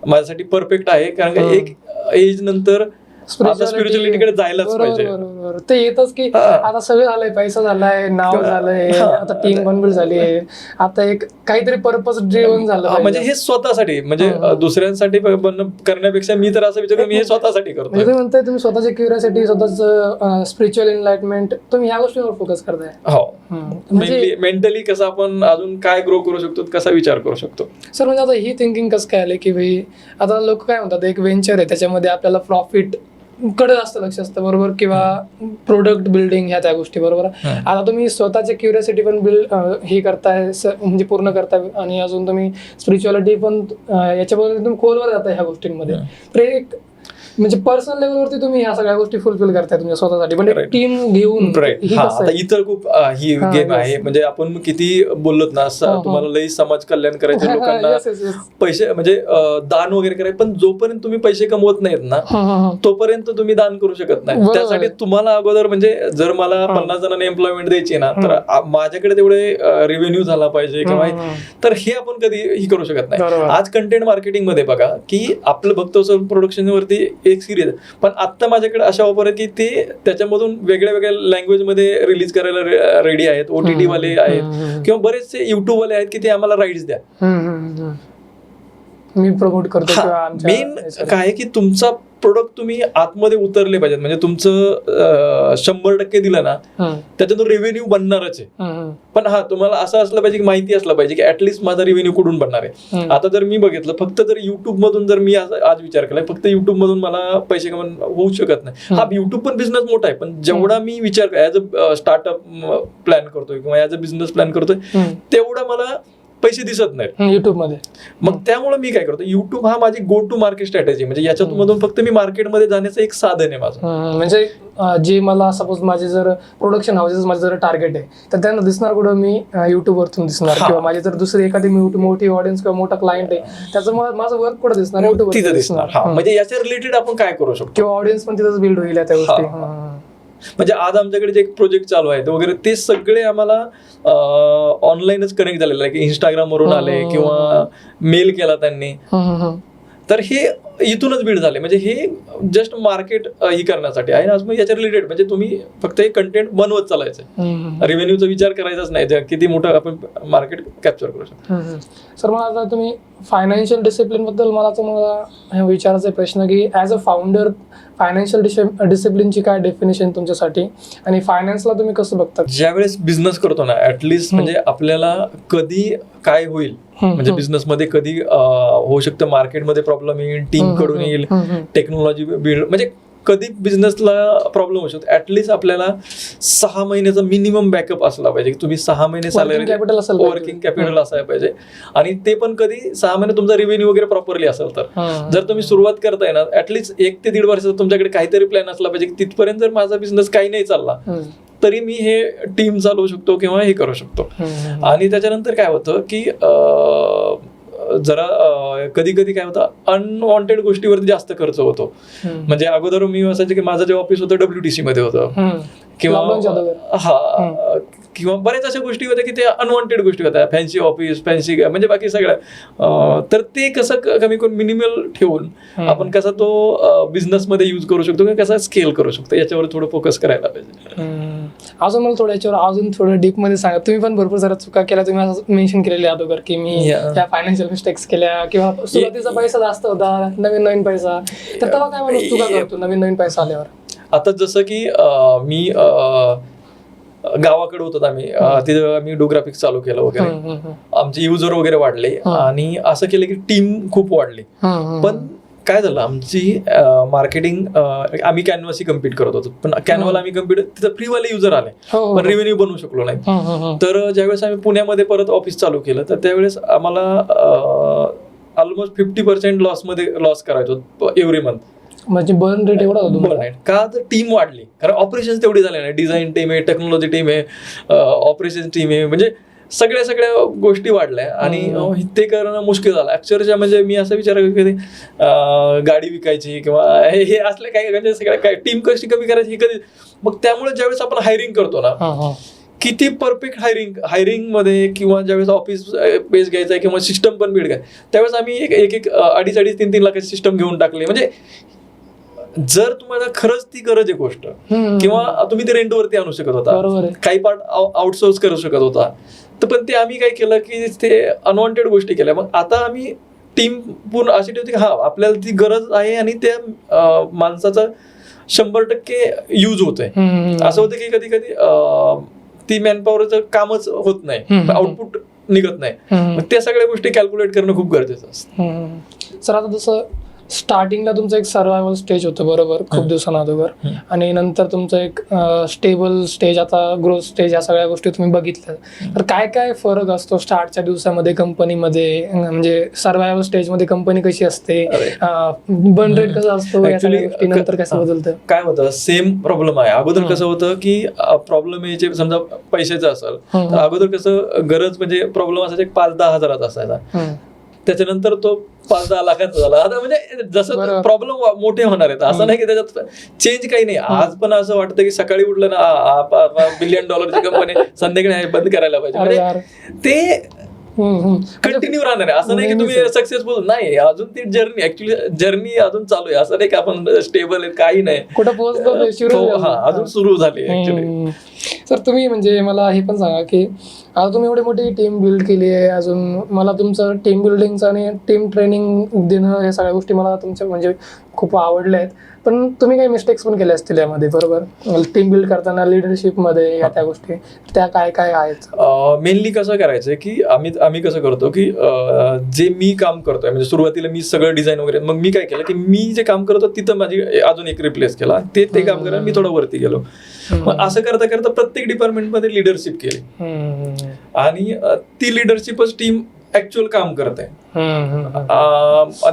माझ्यासाठी परफेक्ट आहे, कारण का एक एज नंतर स्पिरिच्युअलिटीकडे जायलाच पाहिजे. ते येतच की आता सगळं झालंय, पैसा झालाय, नाव झालंय, आता टीम पण बिल्ड झाली आहे, आता एक काहीतरी पर्पज ड्रिव्हन झालं. म्हणजे हे स्वतःसाठी, म्हणजे दुसऱ्यांसाठी करण्यापेक्षा मी तर असं विचार मी हे स्वतःसाठी करतो. तुम्ही म्हणताय तुम्ही स्वतःची क्युरियोसिटी, स्वतःच स्पिरिच्युअल एनलाइटमेंट, तुम्ही ह्या गोष्टींवर फोकस करताय. हो, मेंटली कसं आपण अजून काय ग्रो करू शकतो, कसा विचार करू शकतो. सर म्हणजे आता ही थिंकिंग कसं काय आलं की भाई आता लोक काय म्हणतात एक व्हेंचर आहे, त्याच्यामध्ये आपल्याला प्रॉफिट कडे जास्त लक्ष असतं, बरोबर, किंवा प्रोडक्ट बिल्डिंग ह्या त्या गोष्टी, बरोबर. आता तुम्ही स्वतःची क्युरियोसिटी पण हे करताय, म्हणजे पूर्ण करताय, आणि अजून तुम्ही स्पिरिच्युअलिटी पण याच्याबरोबर तुम्ही खोलवर जाताय ह्या गोष्टींमध्ये. म्हणजे पर्सनल लेवलवरती तुम्ही ह्या सगळ्या गोष्टी फुलफिल करताय तुमच्या स्वतःसाठी, पण एक टीम घेऊन. आता इतर खूप ही गेम आहे, म्हणजे आपण किती बोललोत ना, तुम्हाला लई समाज कल्याण करायचे, लोकांना पैसे म्हणजे दान वगैरे करायचे, पण जोपर्यंत तुम्ही पैसे कमवत नाहीत ना तोपर्यंत तुम्ही दान करू शकत नाही. त्यासाठी तुम्हाला अगोदर म्हणजे जर मला 50 जणांना एम्प्लॉयमेंट द्यायची ना, तर माझ्याकडे तेवढे रेव्हेन्यू झाला पाहिजे किंवा, तर हे आपण कधी ही करू शकत नाही. आज कंटेंट मार्केटिंग मध्ये बघा की आपलं भक्तवत्सल प्रोडक्शन वरती एक सिरीज, पण आता माझ्याकडे अशा ऑफर आहे की ते त्याच्यामधून वेगळ्या वेगळ्या लँग्वेज मध्ये रिलीज करायला रेडी आहेत. OTT वाले आहेत किंवा बरेचसे युट्यूब वाले आहेत की ते आम्हाला राईट्स द्या, मी प्रमोट करतो. मेन काय आहे की तुमचा प्रोडक्ट तुम्ही आतमध्ये उतरले पाहिजेत, म्हणजे तुमचं 100% दिलं ना त्याच्यातून रेव्हेन्यू बनणारच आहे. पण तुम्हाला असं असलं पाहिजे की माहिती असलं पाहिजे की ऍटलिस्ट माझा रेव्हेन्यू कुठून बनणार आहे. आता जर मी बघितलं फक्त जर युट्यूब मधून, जर मी आज विचार केलाय फक्त युट्यूब मधून मला पैसे कमवून होऊ शकत नाही. युट्यूब पण बिझनेस मोठा आहे, पण जेवढा मी विचार ऍज अ स्टार्टअप प्लॅन करतोय किंवा ऍज अ बिझनेस प्लॅन करतोय तेवढा मला पैसे दिसत नाहीत युट्यूब मध्ये. मग त्यामुळे मी काय करतो, युट्यूब हा माझी गो टू मार्केट स्ट्रॅटेजी, म्हणजे याच्यातून फक्त मी मार्केटमध्ये जाण्याचं एक साधन आहे माझं. म्हणजे जे मला सपोज माझे जर प्रोडक्शन हाऊसेस माझं जर टार्गेट आहे तर त्यांना दिसणार कुठं, मी युट्यूब वरतून दिसणार, किंवा माझी जर दुसरी एखादी मोठी ऑडियन्स किंवा मोठा क्लायंट आहे त्याचं माझं वर्क कुठं दिसणार, युट्यूब तिथं दिसणार. म्हणजे याच्या रिलेटेड आपण काय करू शकतो, किंवा ऑडियन्स पण तिथंच बिल्ड होईल त्या गोष्टी. म्हणजे आज आमच्याकडे जे एक प्रोजेक्ट चालू आहे वगैरे ते सगळे आम्हाला ऑनलाईनच कनेक्ट झालेलं आहे, की इंस्टाग्राम वरून आले किंवा मेल केला त्यांनी, तर हे इथूनच बिल्ड झाले. म्हणजे हे जस्ट मार्केट ही करण्यासाठी आहे. आज मग याच्या रिलेटेड म्हणजे तुम्ही फक्त हे कंटेंट बनवत चालायचं, रेव्हेन्यूचा विचार करायचाच नाही, किती मोठं आपण मार्केट कॅप्चर करू शकतो. सर मला आता तुम्ही फायनान्शियल डिसिप्लिन बद्दल मला विचारायचा प्रश्न की ऍज अ फाउंडर फायनान्शियल डिसिप्लिनची काय डेफिनेशन तुमच्यासाठी, आणि फायनान्सला तुम्ही कसं बघता? ज्यावेळेस बिझनेस करतो ना, ऍटलिस्ट म्हणजे आपल्याला कधी काय होईल, म्हणजे बिझनेस मध्ये कधी होऊ शकतं, मार्केटमध्ये प्रॉब्लेम येईल, टीम कडून येईल, टेक्नॉलॉजी बिल्ड, म्हणजे कधी बिझनेसला प्रॉब्लेम होऊ शकतो. ऍटलिस्ट आपल्याला 6 महिन्याचा मिनिमम बॅकअप असला पाहिजे, की तुम्ही 6 महिने सॅलरी वर्किंग कॅपिटल असायला पाहिजे, आणि ते पण कधी 6 महिने तुमचा रेव्हेन्यू वगैरे प्रॉपरली असेल तर. जर तुम्ही सुरुवात करताय ना, ऍटलिस्ट 1 ते 1.5 वर्षाचा तुमच्याकडे काहीतरी प्लॅन असला पाहिजे, की तिथपर्यंत जर माझा बिझनेस काही नाही चालला तरी मी हे टीम चालवू शकतो किंवा हे करू शकतो. आणि त्याच्यानंतर काय होतं की जरा कधी कधी काय होतं, अनवॉन्टेड गोष्टीवरती जास्त खर्च होतो. म्हणजे अगोदर मी असायचं की माझं जे ऑफिस होतं WTC मध्ये होतं, किंवा बऱ्याच अशा गोष्टी होत्या की त्या अनवॉन्टेड गोष्टी होत्या, फॅन्सी ऑफिस, फॅन्सी म्हणजे बाकी सगळ्या. तर ते कसं कमी करून मिनिमल ठेवून आपण कसा तो बिझनेस मध्ये यूज करू शकतो किंवा कसा स्केल करू शकतो याच्यावर थोडं फोकस करायला पाहिजे. अजून मला थोडं याच्यावर अजून थोडं डीप मध्ये सांगा. तुम्ही पण भरपूर साऱ्या चुका केल्या, तुम्ही असं मेन्शन केलेले अगोदर की मी त्या फायनान्शियल मिस्टेक्स केल्या, किंवा सुरुवातीचा पैसा जास्त होता, नवीन पैसा, तर तेव्हा काय माणूस चुका करतो नवीन पैसा आल्यावर? आता जसं की मी गावाकडे होतो आम्ही, तिथे आम्ही डोग्राफिक्स चालू केलं वगैरे, आमचे युजर वगैरे वाढले आणि असं केलं की टीम खूप वाढली. पण काय झालं, आमची मार्केटिंग आम्ही कॅनव्हाशी कम्पीट करत होतो, पण कॅनव्हाला आम्ही कम्पीट तिथं फ्रीवाले युजर आले पण रेव्हेन्यू बनवू शकलो नाही. तर ज्यावेळेस आम्ही पुण्यामध्ये परत ऑफिस चालू केलं तर त्यावेळेस आम्हाला ऑलमोस्ट 50% लॉस करायचो एव्हरी मंथ. म्हणजे बर्न रेट एवढा होता का, तर टीम वाढली, कारण ऑपरेशन तेवढी झाली नाही, डिझाईन टीम आहे, टेक्नॉलॉजी टीम आहे, ऑपरेशन टीम आहे, म्हणजे सगळ्या गोष्टी वाढल्या आणि ते करणं मुश्किल झालं अक्षरशः. म्हणजे मी असं विचार करतो कधी गाडी विकायची किंवा हे असले काही म्हणजे सगळ्या काय टीम कशी कमी करायची हे कधी. मग त्यामुळे ज्यावेळेस आपण हायरिंग करतो ना, किती परफेक्ट हायरिंग मध्ये किंवा ज्यावेळेस ऑफिस बेस घ्यायचा आहे किंवा सिस्टम पण बिल्ड घ्याय, त्यावेळेस आम्ही एक 2.5-3 लाखाची सिस्टम घेऊन टाकली. म्हणजे जर तुम्हाला खरंच ती गरज आहे गोष्ट किंवा तुम्ही ते रेंटवरती आणू शकत होता, काही पार्ट आउटसोर्स करू शकत होता, तर पण ते आम्ही काय केलं की ते अनवॉन्टेड गोष्टी केल्या. मग आता आम्ही टीम पूर्ण अशी ठेवते की हा आपल्याला ती गरज आहे आणि त्या माणसाचा 100% यूज होत आहे. असं होतं की कधी कधी ती मॅनपॉवरचं कामच होत नाही, आउटपुट निघत नाही. मग त्या सगळ्या गोष्टी कॅल्क्युलेट करणं खूप गरजेचं असतं. सर आता जसं स्टार्टिंगला तुमचं एक सर्वायवल स्टेज होतं बरोबर, खूप दिवसांअगोदर, आणि नंतर तुमचं एक स्टेबल स्टेज, आता ग्रोथ स्टेज, या सगळ्या गोष्टी तुम्ही बघितल्या. तर काय काय फरक असतो स्टार्टच्या दिवसामध्ये कंपनीमध्ये, म्हणजे सर्वायवल स्टेजमध्ये कंपनी कशी असते, बर्न रेट कसा असतो, या सगळ्या गोष्टी नंतर कसं बदलतं? काय होतं, सेम प्रॉब्लेम आहे. अगोदर कसं होतं की प्रॉब्लेम यायचे समजा पैशाचा असेल तर अगोदर कसं गरज म्हणजे प्रॉब्लेम असायचा 5-10 हजाराचा असायचा, त्याच्यानंतर तो 5-10 लाखाचा झाला. आता म्हणजे जसं प्रॉब्लेम मोठे होणार आहेत असं नाही की त्याच्यात चेंज काही नाही. आज पण असं वाटतं की सकाळी उठलं ना $1 बिलियन कंपनी, संध्याकाळी बंद करायला पाहिजे. म्हणजे ते कंटिन्यू राहणार आहे. असं नाही की तुम्ही सक्सेसफुल नाही, अजून ती जर्नी अजून चालू आहे. असं नाही की आपण स्टेबल आहे, काही नाही, कुठं पोहोचलो, अजून सुरू झाली ऍक्च्युली. सर तुम्ही म्हणजे मला हे पण सांगा की आता तुम्ही एवढी मोठी टीम बिल्ड केली आहे, अजून मला तुमचं टीम बिल्डिंगचं आणि टीम ट्रेनिंग देणं या सगळ्या गोष्टी मला तुमच्या म्हणजे खूप आवडल्या आहेत. पण तुम्ही काही मिस्टेक्स पण केल्या असतील यामध्ये बरोबर, टीम बिल्ड करताना लिडरशिपमध्ये या त्या गोष्टी, त्या काय काय आहेत? मेनली कसं करायचं की आम्ही कसं करतो की जे मी काम करतोय म्हणजे सुरुवातीला मी सगळं डिझाईन वगैरे, मग मी काय केलं की मी जे काम करतो तिथं माझी अजून एक रिप्लेस केला, ते काम करायला मी थोडं वरती गेलो. मग असं करता करता प्रत्येक डिपार्टमेंटमध्ये लिडरशिप केली आणि ती लिडरशिपच टीम ऍक्च्युअल काम करत आहे.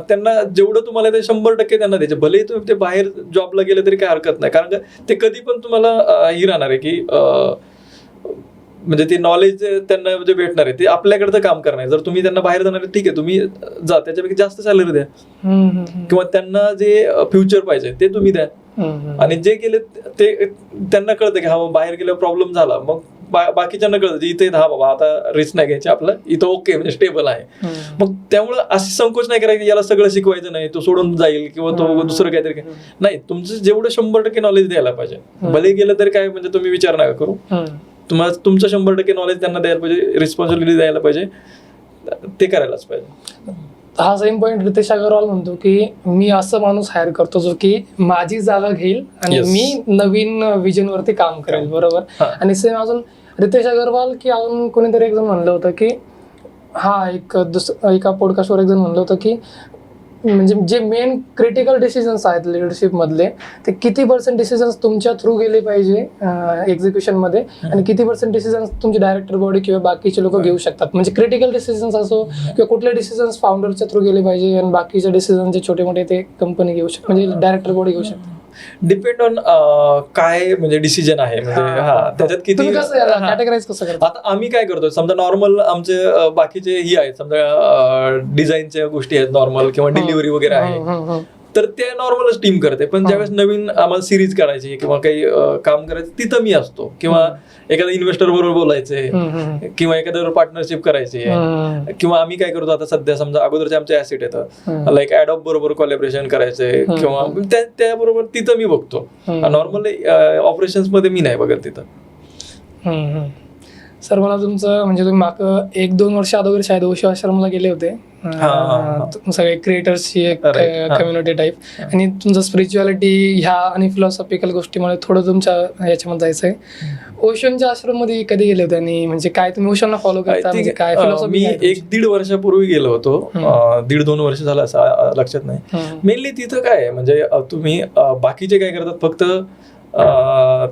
त्यांना जेवढं तुम्हाला ते 100% त्यांना द्यायचे, भले तुम्ही ते बाहेर जॉबला गेले तरी काही हरकत नाही, कारण ते कधी पण तुम्हाला ही राहणार आहे की म्हणजे ते नॉलेज त्यांना जे भेटणार आहे ते आपल्याकडचं काम करणार आहे. जर तुम्ही त्यांना बाहेर जाणार आहे ठीक आहे, तुम्ही जा, त्याच्यापैकी जास्त सॅलरी द्या किंवा त्यांना जे फ्युचर पाहिजे ते तुम्ही द्या. आणि जे गेले ते त्यांना कळतं की हा बाहेर गेल्यावर प्रॉब्लेम झाला, मग बाकीच्यांना कळतं इथे हा बाबा आता रिस्क नाही घ्यायची, आपलं इथं ओके म्हणजे स्टेबल आहे. मग त्यामुळे अशी संकोच नाही करायची याला सगळं शिकवायचं नाही, तो सोडून जाईल किंवा तो दुसरं काहीतरी नाही. तुमचं जेवढं 100% नॉलेज द्यायला पाहिजे, भले गेलं तरी काय म्हणजे तुम्ही विचार नका करू, तुम्हाला तुमचं 100% नॉलेज त्यांना द्यायला पाहिजे, रिस्पॉन्सिबिलिटी द्यायला पाहिजे, ते करायलाच पाहिजे. हा सेम पॉईंट रितेश अग्रवाल म्हणतो की मी असं माणूस हायर करतो जो की माझी जागा घेईल आणि मी नवीन विजन वरती काम करेल बरोबर. आणि सेम अजून रितेश अग्रवाल की अजून कोणीतरी एक जण म्हणलं होतं की एका पॉडकास्टवर एक जण म्हणलं होतं की म्हणजे जे मेन क्रिटिकल डिसिजन्स आहेत लिडरशिप मधले, ते किती % डिसिजन्स तुमच्या थ्रू गेले पाहिजे एक्झिक्युशन मध्ये आणि किती % डिसिजन्स तुमची डायरेक्टर बॉडी किंवा बाकीचे लोक घेऊ शकतात. म्हणजे क्रिटिकल डिसिजन्स असो किंवा कुठले डिसिजन्स फाउंडरच्या थ्रू गेले पाहिजे आणि बाकीचे डिसिजन जे छोटे मोठे ते कंपनी घेऊ शकते, म्हणजे डायरेक्टर बॉडी घेऊ शकते. डिपेंड ऑन काय म्हणजे डिसिजन आहे, म्हणजे त्याच्यात किती कॅटेगराईज कसं करता. आता आम्ही काय करतो, समजा नॉर्मल आमचे बाकीचे ही आहेत, समजा डिझाईनच्या गोष्टी आहेत नॉर्मल किंवा डिलिव्हरी वगैरे आहे, तर ते नॉर्मलच टीम करते. पण ज्यावेळेस नवीन आम्हाला सिरीज करायची किंवा काही काम करायचं तिथं मी असतो, किंवा एखाद्या इन्व्हेस्टर बरोबर बोलायचे किंवा एखाद्यावर पार्टनरशिप करायची, किंवा आम्ही काय करतो आता सध्या समजा अगोदरचे आमचे ऍसेट येतं लाईक ॲडॉब बरोबर कोलॅबरेशन करायचे किंवा त्याबरोबर तिथं मी बघतो. नॉर्मली ऑपरेशन्स मध्ये मी नाही बघत तिथं. सर मला तुमचं म्हणजे तुम्ही मागं 1-2 वर्ष अगोदर शायद ओशो आश्रमला गेले होते, सगळे क्रिएटर्सची एक कम्युनिटी टाईप, आणि तुमचं स्पिरिच्युअलिटी ह्या आणि फिलॉसॉफिकल गोष्टीमुळे थोडं तुमच्या याच्यामध्ये जायचंय. ओशोच्या आश्रम मध्ये कधी गेले होते आणि म्हणजे काय तुम्ही ओशोना फॉलो करता, म्हणजे काय फिलॉसॉफी? मी 1-1.5 वर्षापूर्वी गेलो होतो, 1.5-2 वर्ष झालं असं लक्षात नाही. मेनली तिथं काय म्हणजे तुम्ही बाकीचे काय करतात, फक्त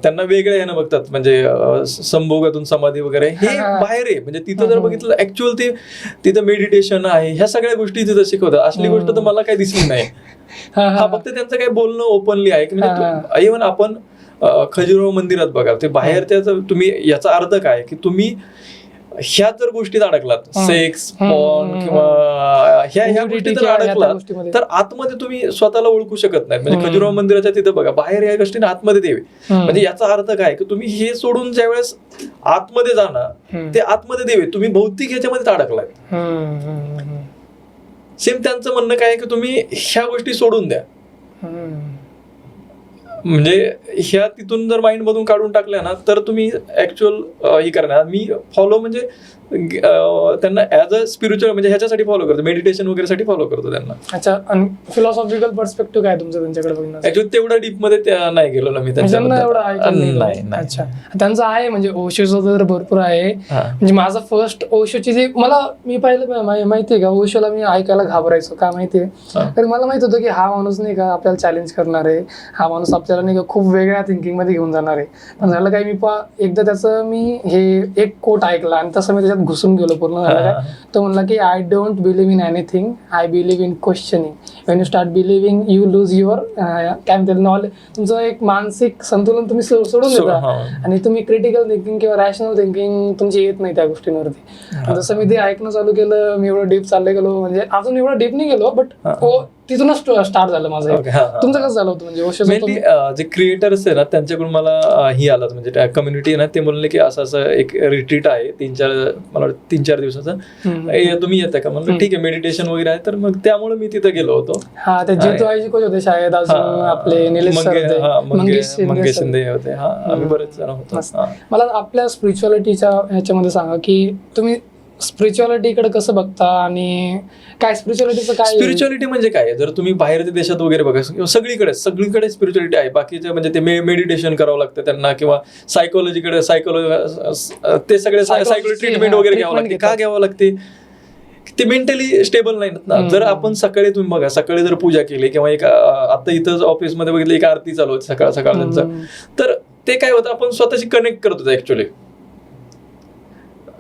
त्यांना वेगळ्या यानं बघतात, म्हणजे संभोगातून समाधी वगैरे हे बाहेर आहे. म्हणजे तिथं जर बघितलं ऍक्च्युअल तिथं मेडिटेशन आहे, ह्या सगळ्या गोष्टी तिथं शिकवतात. असली गोष्ट तर मला काही दिसली नाही. हा फक्त त्यांचं काय बोलणं ओपनली आहे की म्हणजे इव्हन आपण खजुराहो मंदिरात बघा, ते बाहेर त्याचं तुम्ही याचा अर्थ काय की तुम्ही ह्या जर गोष्टीत अडकलात, सेक्स, पॉर्न किंवा ह्या गोष्टी जर अडकलात, तर आतमध्ये तुम्ही स्वतःला ओळखू शकत नाही. म्हणजे खजुराहो मंदिराच्या तिथं बघा, बाहेर या गोष्टीने आतमध्ये देवे, म्हणजे याचा अर्थ काय की तुम्ही हे सोडून ज्या वेळेस आतमध्ये जाणार, ते आतमध्ये देवे, तुम्ही भौतिक ह्याच्यामध्ये अडकलाय. सेम त्यांचं म्हणणं काय की तुम्ही ह्या गोष्टी सोडून द्या. म्हणजे ह्या तिथून जर माइंड मधून काढून टाकल्या ना, तर तुम्ही ऍक्च्युअल ही करणार. मी फॉलो म्हणजे त्यांना ऍज अ स्पिरिच्युअल म्हणजे ह्याच्यासाठी फॉलो करतो, मेडिटेशन वगैरे साठी फॉलो करतो त्यांना. अच्छा, आणि फिलॉसॉफिकल पर्स्पेक्टिव्ह काय तुमचं त्यांच्याकडे बघणं? ऍक्च्युअली तेवढा डीप मध्ये नाही गेलो ना मी त्यांच्याबद्दल. अच्छा, त्यांचं आहे म्हणजे ओशोचं तर भरपूर आहे. म्हणजे माझं फर्स्ट ओशोची जी मी पाहिलं माहितीये का, ओशोला मी ऐकायला घाबरायचो. का माहितीये, तर मला माहित होतं की हा माणूस नाही का आपल्याला चॅलेंज करणार आहे, हा माणूस आपल्याला नाही का खूप वेगळ्या थिंकिंग मध्ये घेऊन जाणार आहे. पण झालं काय, एकदा त्याचं मी हे एक कोट ऐकला आणि तसं मी त्याच्यात घुसून गेलो पूर्ण. झालं काय, तो म्हणला की I don't believe in anything, I believe in questioning. Wien you start believing you lose your काय म्हणतात नॉलेज, तुमचं एक मानसिक संतुलन तुम्ही सोडून देता आणि तुम्ही क्रिटिकल थिंकिंग किंवा रॅशनल थिंकिंग तुमची येत नाही त्या गोष्टींवरती. जसं मी ते ऐकणं चालू केलं, मी एवढं डीप चालले गेलो, म्हणजे अजून एवढं डीप नाही गेलो, बट तिथूनच स्टार्ट झालं माझं. तुमचं कसं झालं होतं? म्हणजे जे क्रिएटर्स आहे ना, त्यांच्याकडून मला ही आलं, म्हणजे कम्युनिटी ना, ते म्हणले की असं एक रिट्रीट आहे 3-4 दिवसाचं, तुम्ही येता का? म्हणलं ठीक आहे, मेडिटेशन वगैरे आहे. तर मग त्यामुळे मी तिथे गेलो होतो. हा, ते जितू कोच होते शाळेत, आपले मंगेश शिंदे होते. आम्ही बरेच जण होतो. मला आपल्या स्पिरिच्युअलिटीच्या ह्याच्यामध्ये सांगा की तुम्ही स्पिरिच्युअलिटीकडे कसं बघता आणि काय स्पिरिच्युअलिटीचं काय? स्पिरिच्युअलिटी म्हणजे काय, जर तुम्ही बाहेरच्या देशात वगैरे बघा, सगळीकडे स्पिरिच्युअलिटी आहे. बाकीचे म्हणजे ते मेडिटेशन करावं लागतं त्यांना, किंवा सायकोलॉजीकडे ते सगळे सायकोलॉजी ट्रीटमेंट वगैरे घ्यावं लागते. का घ्यावं लागते? ते मेंटली स्टेबल नाही ना. जर आपण सकाळी, तुम्ही बघा, सकाळी जर पूजा केली किंवा एक आता इथं ऑफिसमध्ये बघितलं एक आरती चालू होती सकाळ त्यांचं, तर ते काय होतं, आपण स्वतःशी कनेक्ट करत होतो ऍक्च्युअली.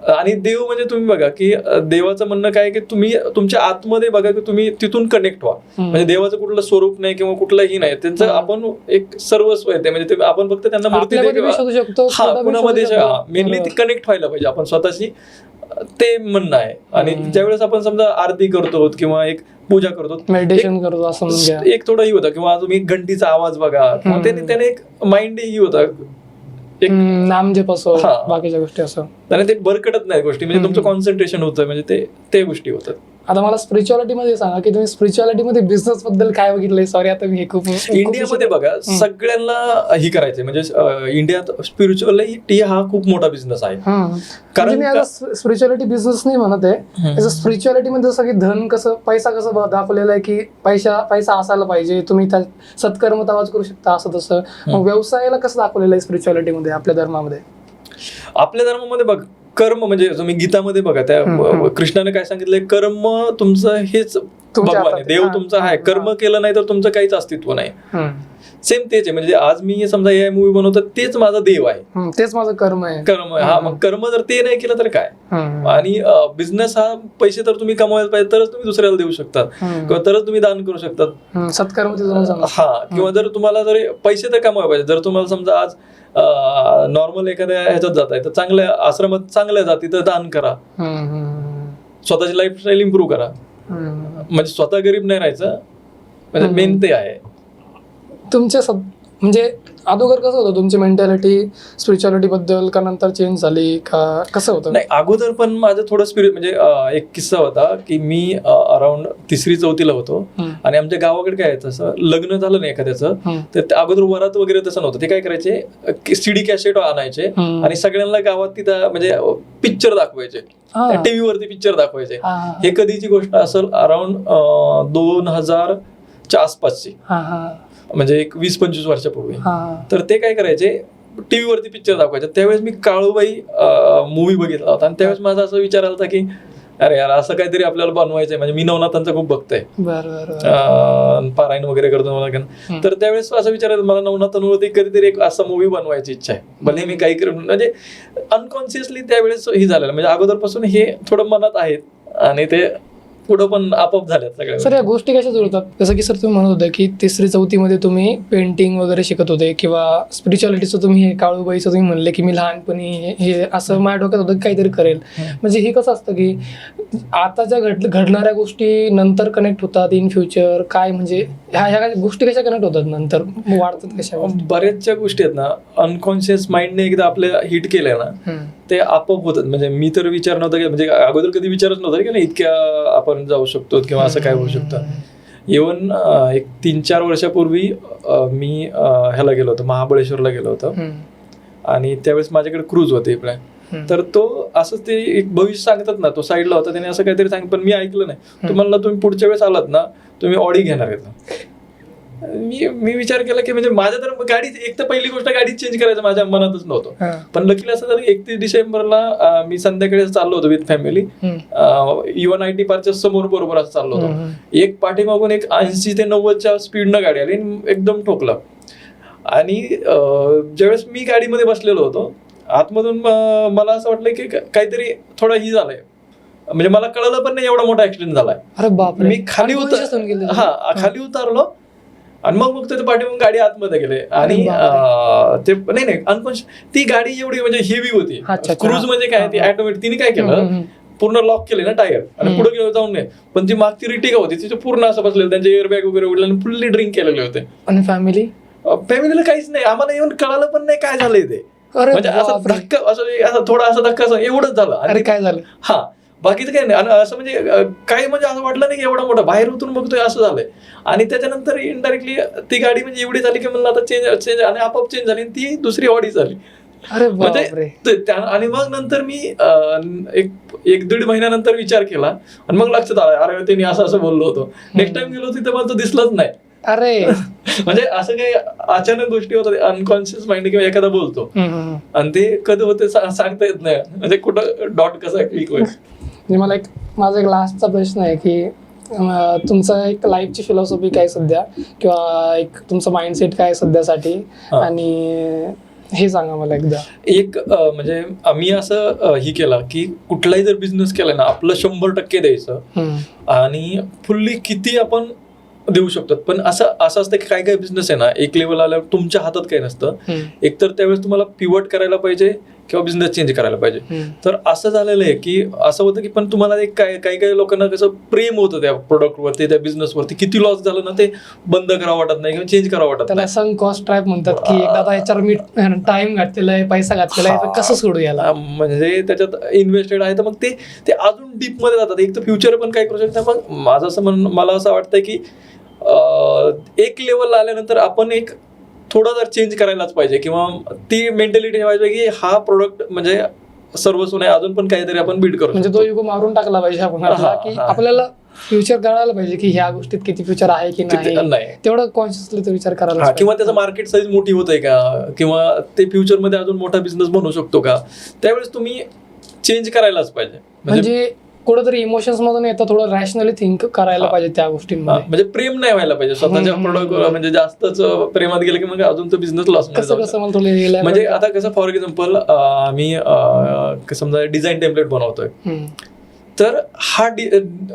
आणि देव म्हणजे तुम्ही बघा की देवाचं म्हणणं काय की तुम्ही तुमच्या आतमध्ये बघा की तुम्ही तिथून कनेक्ट व्हा. म्हणजे देवाचं कुठलं स्वरूप नाही किंवा कुठलंही नाही, त्यांचं आपण एक सर्वस्व आहे. म्हणजे आपण फक्त त्यांना मूर्ती कुणामध्ये मेनली ती कनेक्ट व्हायला पाहिजे आपण स्वतःशी, ते म्हणणं आहे. आणि ज्यावेळेस आपण समजा आरती करतो किंवा एक पूजा करतो, मेडिटेशन करतो, असं एक थोडंही होतं, किंवा तुम्ही घंटीचा आवाज बघा, त्याने एक माइंडही होता, नामजप असो, बाकीच्या गोष्टी असो, आणि ते बरकटत नाही गोष्टी, म्हणजे तुमचं कॉन्सन्ट्रेशन होतं, म्हणजे ते गोष्टी होतात. आता मला स्पिरिच्युअलिटी मध्ये सांगा की तुम्ही स्पिरिच्युअलिटी मध्ये बिझनेस बद्दल काय बघितलंय? सॉरी, आता मी हे खूप इंडियामध्ये बघा, सगळ्यांना ही करायचंय. म्हणजे इंडियात स्पिरिच्युअलिटी हा खूप मोठा बिझनेस आहे. कारण मी आता स्पिरिच्युअलिटी बिझनेस नाही म्हणत आहे. स्पिरिच्युअलिटी मध्ये जसं की धन कसं, पैसा कसं दाखवलेला आहे की पैसा असायला पाहिजे, तुम्ही त्या सत्कर्म आवाज करू शकता, असं तसं. मग व्यवसायाला कसं दाखवलेलं आहे स्पिरिच्युअलिटी मध्ये आपल्या धर्मामध्ये? आपल्या धर्मामध्ये बघ, कर्म म्हणजे तुम्ही गीतामध्ये बघा, त्या कृष्णाने काय सांगितलंय, कर्म तुमचं हेच भगवान आहे, देव तुमचा आहे. कर्म केलं नाही तर तुमचं काहीच अस्तित्व नाही. सेम तेच आहे. म्हणजे आज मी समजा हे मूवी बनवतो, तेच माझा देव आहे, तेच माझं कर्म आहे. हा, मग कर्म जर ते नाही केलं तर काय? आणि बिझनेस हा पैसे तर तुम्ही कमवायला पाहिजे, तरच तुम्ही दुसऱ्याला देऊ शकतात, किंवा तरच तुम्ही दान करू शकतात. सत्कर्म. किंवा जर तुम्हाला जर पैसे तर कमवायला पाहिजे. जर तुम्हाला समजा आज नॉर्मल एखाद्या ह्याच्यात जात आहे, तर चांगल्या आश्रमात चांगल्या जाती तर दान करा, स्वतःची लाईफस्टाईल इम्प्रूव्ह करा. म्हणजे स्वतः गरीब नाही राहायचं, म्हणजे मेन ते आहे. तुमच्या म्हणजे अगोदर कसं होतं तुमची मेंटॅलिटी स्पिरिच्युअलिटी बद्दल, का नंतर चेंज झाली का, कसं होतं? नाही, अगोदर पण माझं थोडं म्हणजे एक किस्सा होता की मी अराउंड 3री-4थीला होतो, आणि आमच्या गावाकडे काय आहे, तसं लग्न झालं नाही एखाद्याचं, तर अगोदर वरात वगैरे तसं नव्हतं. ते काय करायचे, CD कॅसेट आणायचे आणि सगळ्यांना गावात तिथं म्हणजे पिक्चर दाखवायचे, टीव्हीवरती पिक्चर दाखवायचे. हे कधीची गोष्ट असेल, अराउंड 2000च्या आसपासची, म्हणजे एक 20-25 वर्षापूर्वी. तर ते काय करायचे, टीव्हीवरती पिक्चर दाखवायचे. त्यावेळेस मी काळूबाई मूवी बघितला होता, आणि त्यावेळेस माझा असं विचार आला होता की अरे यार, असं काहीतरी आपल्याला बनवायचंय. म्हणजे मी नवनाथांचा खूप बघतोय, पारायण वगैरे करतो मला. तर त्यावेळेस असं विचार, मला नवनाथांवरती कधीतरी एक असा मूवी बनवायची इच्छा आहे, भले मी काही करून. म्हणजे अनकॉन्शियसली त्यावेळेस ही झालेलं, म्हणजे अगोदरपासून हे थोडं मनात आहेत, आणि ते पुढं पण आपोआप झाल्यात सगळ्या सर या गोष्टी कशा जुळतात? जसं की सर तुम्ही म्हणत होते की 3री-4थीमध्ये तुम्ही पेंटिंग वगैरे शिकत होते किंवा स्पिरिच्युअलिटीचं तुम्ही हे काळूबाईचं तुम्ही म्हणले की मी लहानपणी हे असं माझ्या डोक्यात होतं की काहीतरी करेल. म्हणजे हे कसं असतं की आताच्या घडणाऱ्या गोष्टी नंतर कनेक्ट होतात इन फ्युचर काय, म्हणजे ह्या गोष्टी कशा कनेक्ट होतात नंतर वाढतात कशा? बऱ्याचशा गोष्टी आहेत ना अनकॉन्शियस माइंडने एकदा आपल्या हिट केल्या ना ते आपोआप होतात. म्हणजे मी तर विचार नव्हता की म्हणजे अगोदर कधी विचारच नव्हता की नाही इतक्या आपण जाऊ शकतो किंवा असं काय होऊ शकतं. इव्हन एक 3-4 वर्षापूर्वी मी ह्याला गेलो होतो, महाबळेश्वरला गेलो होतो आणि त्यावेळेस माझ्याकडे क्रूज होते प्लॅन. तर तो असंच ते एक भविष्य सांगतात ना, तो साईडला होता, त्याने असं काहीतरी सांगितलं पण मी ऐकलं नाही. तुम्हाला तुम्ही पुढच्या वेळेस आलात ना तुम्ही ऑडी घेणार आहेत. मी विचार केला की म्हणजे माझ्या तर गाडी एक तर पहिली गोष्ट गाडी चेंज करायचं माझ्या मनातच नव्हतं. पण लकीला असं झालं 31 डिसेंबरला मी संध्याकाळी चाललो होतो विथ फॅमिली UNIT पार्कच्या समोर बरोबर असं चाललो होतो. एक पाठीमागून एक 80 ते 90च्या स्पीडनं गाडी आली आणि एकदम ठोकला. आणि ज्यावेळेस मी गाडीमध्ये बसलेलो होतो आतमधून मला असं वाटलं की काहीतरी थोडं ही झालंय. म्हणजे मला कळलं पण नाही एवढा मोठा ऍक्सिडेंट झालाय. अरे बापरे. मी खाली खाली उतारलो आणि मग ते पाठीमागून गाडी आतमध्ये गेले आणि ते नाही अनकॉन्शियस ती गाडी एवढी म्हणजे हेवी होती. क्रूज म्हणजे काय ती ऑटोमॅटिक तिने काय केलं पूर्ण लॉक केले ना टायर आणि पुढे गेलो जाऊन नाही. पण जी मागची रिटिका होती तिथे पूर्ण असं बसलेलं, त्यांचे एअरबॅग वगैरे उडले आणि फुल्ली ड्रिंक केलेले होते. आणि फॅमिलीला काहीच नाही, आम्हाला येऊन कळालं पण नाही काय झालंय ते. म्हणजे असं धक्का असं थोडा असा धक्का एवढंच झालं. आणि काय झालं हा बाकीचं काही नाही. आणि असं म्हणजे काही म्हणजे असं वाटलं नाही की एवढा मोठा बाहेर उतरून बघतोय असं झालंय. आणि त्याच्यानंतर इनडायरेक्टली ती गाडी म्हणजे एवढी झाली की म्हणलं आता चेंज आणि आपोआप चेंज झाली आणि ती दुसरी ऑडी झाली. म्हणजे आणि मग नंतर मी 1-1.5 महिन्यानंतर विचार केला आणि मग लक्षात आलं अरे त्यांनी असं बोललो होतो. नेक्स्ट टाइम गेलो तिथे मला तो दिसलंच नाही. अरे म्हणजे असं काही अचानक गोष्टी होतात अनकॉन्शियस माइंड किंवा एखादा बोलतो आणि ते कधी होते सांगता येत नाही. म्हणजे कुठं डॉट कसा क्लिक होईल. माझा एक लास्टचा प्रश्न आहे की तुमचं एक लाईफची फिलॉसॉफी काय सध्या किंवा एक तुमचं माइंडसेट काय सध्यासाठी आणि हे सांगा मला एकदा. एक म्हणजे आम्ही असं ही केला की कुठलाही जर बिझनेस केला ना आपलं 100% द्यायचं आणि फुल्ली किती आपण देऊ शकतात. पण असं असतं की काय बिझनेस आहे ना एक लेवल आल्यावर तुमच्या हातात काही नसतं. एकतर त्यावेळेस तुम्हाला पिवट करायला पाहिजे किंवा बिझनेस चेंज करायला पाहिजे. तर असं झालेलं आहे की असं होतं की पण तुम्हाला एक काही लोकांना कसं प्रेम होतं त्या प्रोडक्टवरती त्या बिझनेसवरती. किती लॉस झालं ना ते बंद करावं वाटत नाही किंवा चेंज करावं वाटत नाही. सं कॉस्ट ट्रॅप म्हणतात की एकदा याच्यावर मी टाइम घातलेला आहे पैसा घातलेला आहे तर कसं सोडू याला. म्हणजे त्याच्यात इन्व्हेस्टेड आहे तर मग ते अजून डीप मध्ये जातात. एक तर फ्युचर पण काय करू शकतात. मग माझं असं मला असं वाटतं की एक लेवलला आल्यानंतर आपण एक थोडा जर चेंज करायलाच पाहिजे किंवा ती मेंटॅलिटी ठेवायची की हा प्रोडक्ट म्हणजे सर्वस्व नाही अजून पण काहीतरी आपण बिल्ड करू. म्हणजे तो युगो मारून टाकला पाहिजे आपण की आपल्याला फ्युचर कळायला पाहिजे की ह्या गोष्टीत किती फ्युचर आहे की नाही तेवढं कॉन्शियसली तो विचार करायला. किंवा त्याचं मार्केट साईज मोठी होत आहे का किंवा ते फ्युचर मध्ये अजून मोठा बिझनेस बनवू शकतो का त्यावेळेस तुम्ही चेंज करायलाच पाहिजे. म्हणजे कुठेतरी इमोशन्स मधून येतं थोडं रॅशनली थिंक करायला पाहिजे त्या गोष्टींमध्ये. म्हणजे प्रेम नाही व्हायला पाहिजे स्वतःच्या प्रोडक्ट म्हणजे जास्तच प्रेमात गेलं की मग अजून तो बिझनेस लॉस. म्हणजे आता कसं फॉर एक्झाम्पल आम्ही समजा डिझाईन टेम्पलेट बनवतोय तर हा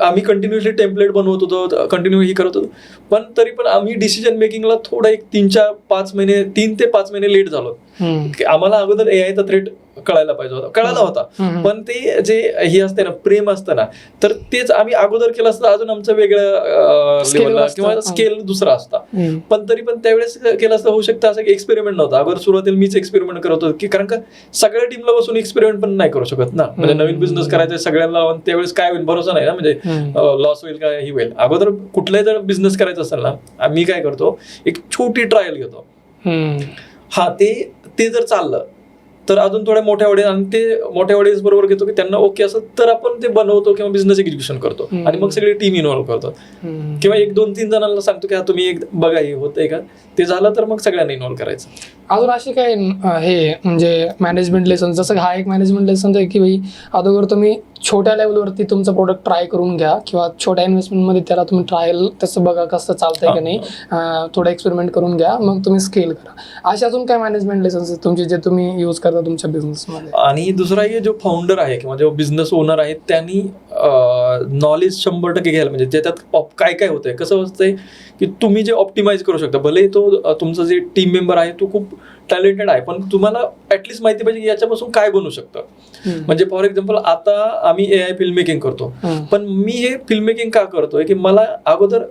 आम्ही कंटिन्युअसली टेम्पलेट बनवत होतो कंटिन्यू ही करत होतो. पण तरी पण आम्ही डिसिजन मेकिंगला थोडं एक 3 ते 5 महिने लेट झालो. आम्हाला अगोदर AIचा थ्रेट कळायला होता पण ते जे हे असते ना प्रेम असतं ना तर तेच आम्ही अगोदर केलं असतं अजून आमचं वेगळं लेवलला किंवा स्केल दुसरा असता. पण तरी पण त्यावेळेस केलं असतं होऊ शकतं असं एक्सपेरिमेंट नव्हता. अगोदर सुरुवातीला मीच एक्सपेरिमेंट करत होतो की कारण का सगळ्या टीमला बसून एक्सपेरिमेंट पण नाही करू शकत ना. म्हणजे नवीन बिझनेस करायचं सगळ्यांना त्यावेळेस काय होईल भरोसा नाही ना. म्हणजे लॉस होईल का ही होईल. अगोदर कुठलाही जर बिझनेस करायचा असेल ना मी काय करतो एक छोटी ट्रायल घेतो. हा ते जर चाललं तर अजून थोड्या मोठ्या ऑडियन्स आणि ते मोठ्या ऑडियन्स बरोबर घेतो की त्यांना ओके असं तर आपण ते बनवतो किंवा बिझनेस एक्झिक्युशन करतो आणि मग सगळी टीम इन्व्हॉल्व करतो किंवा 1-2-3 जणांना सांगतो की हा तुम्ही एक बघा हे होतंय का ते झालं तर मग सगळ्यांना इन्व्हॉल्व करायचं. अजून अशी काय हे म्हणजे मॅनेजमेंट लेसन जसं हा एक मॅनेजमेंट लेसन आहे की भाई अगोदर तुम्ही छोट्या लेवलवरती तुमचं प्रोडक्ट ट्राय करून घ्या किंवा छोट्या इन्व्हेस्टमेंटमध्ये त्याला तुम्ही ट्रायल तसं बघा कसं चालतंय की नाही, थोडं एक्सपेरिमेंट करून घ्या, मग तुम्ही स्केल करा. अशा अजून काय मॅनेजमेंट लेसन्स तुमचे जे तुम्ही यूज करता तुमच्या बिझनेसमध्ये? आणि दुसरा आहे जो फाउंडर आहे किंवा जो बिझनेस ओनर आहे त्यांनी नॉलेज 100% घ्यायला, म्हणजे त्याच्यात काय काय होतंय, कसं असतंय की तुम्ही जे ऑप्टिमाइज करू शकता, भले तो तुमचा जे टीम मेंबर आहे तो खूप टॅलेंटेड आहे, पण तुम्हाला ऍटलीस्ट माहिती पाहिजे की याच्यापासून काय बनू शकतं. म्हणजे फॉर एक्झाम्पल आता आम्ही AI फिल्म मेकिंग करतो, पण मी हे फिल्म मेकिंग का करतोय की मला अगोदर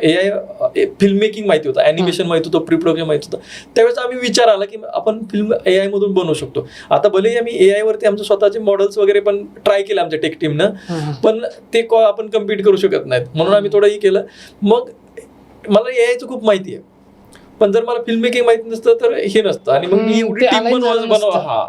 AI फिल्म मेकिंग माहिती होतं, ॲनिमेशन माहिती होतं, प्री प्रोडक्शन माहिती होतं. त्यावेळेस आम्ही विचार आला की आपण फिल्म AI मधून बनवू शकतो. आता भले आम्ही AI वरती आमचे स्वतःचे मॉडेल्स वगैरे पण ट्राय केले आमच्या टेक टीमनं, पण ते आपण कम्पीट करू शकत नाहीत, म्हणून आम्ही थोडंही केलं. मग मला AIचं खूप माहिती आहे, पण जर मला फिल्म मेकिंग माहिती नसतं तर हे नसतं, आणि मग मी एवढी टीम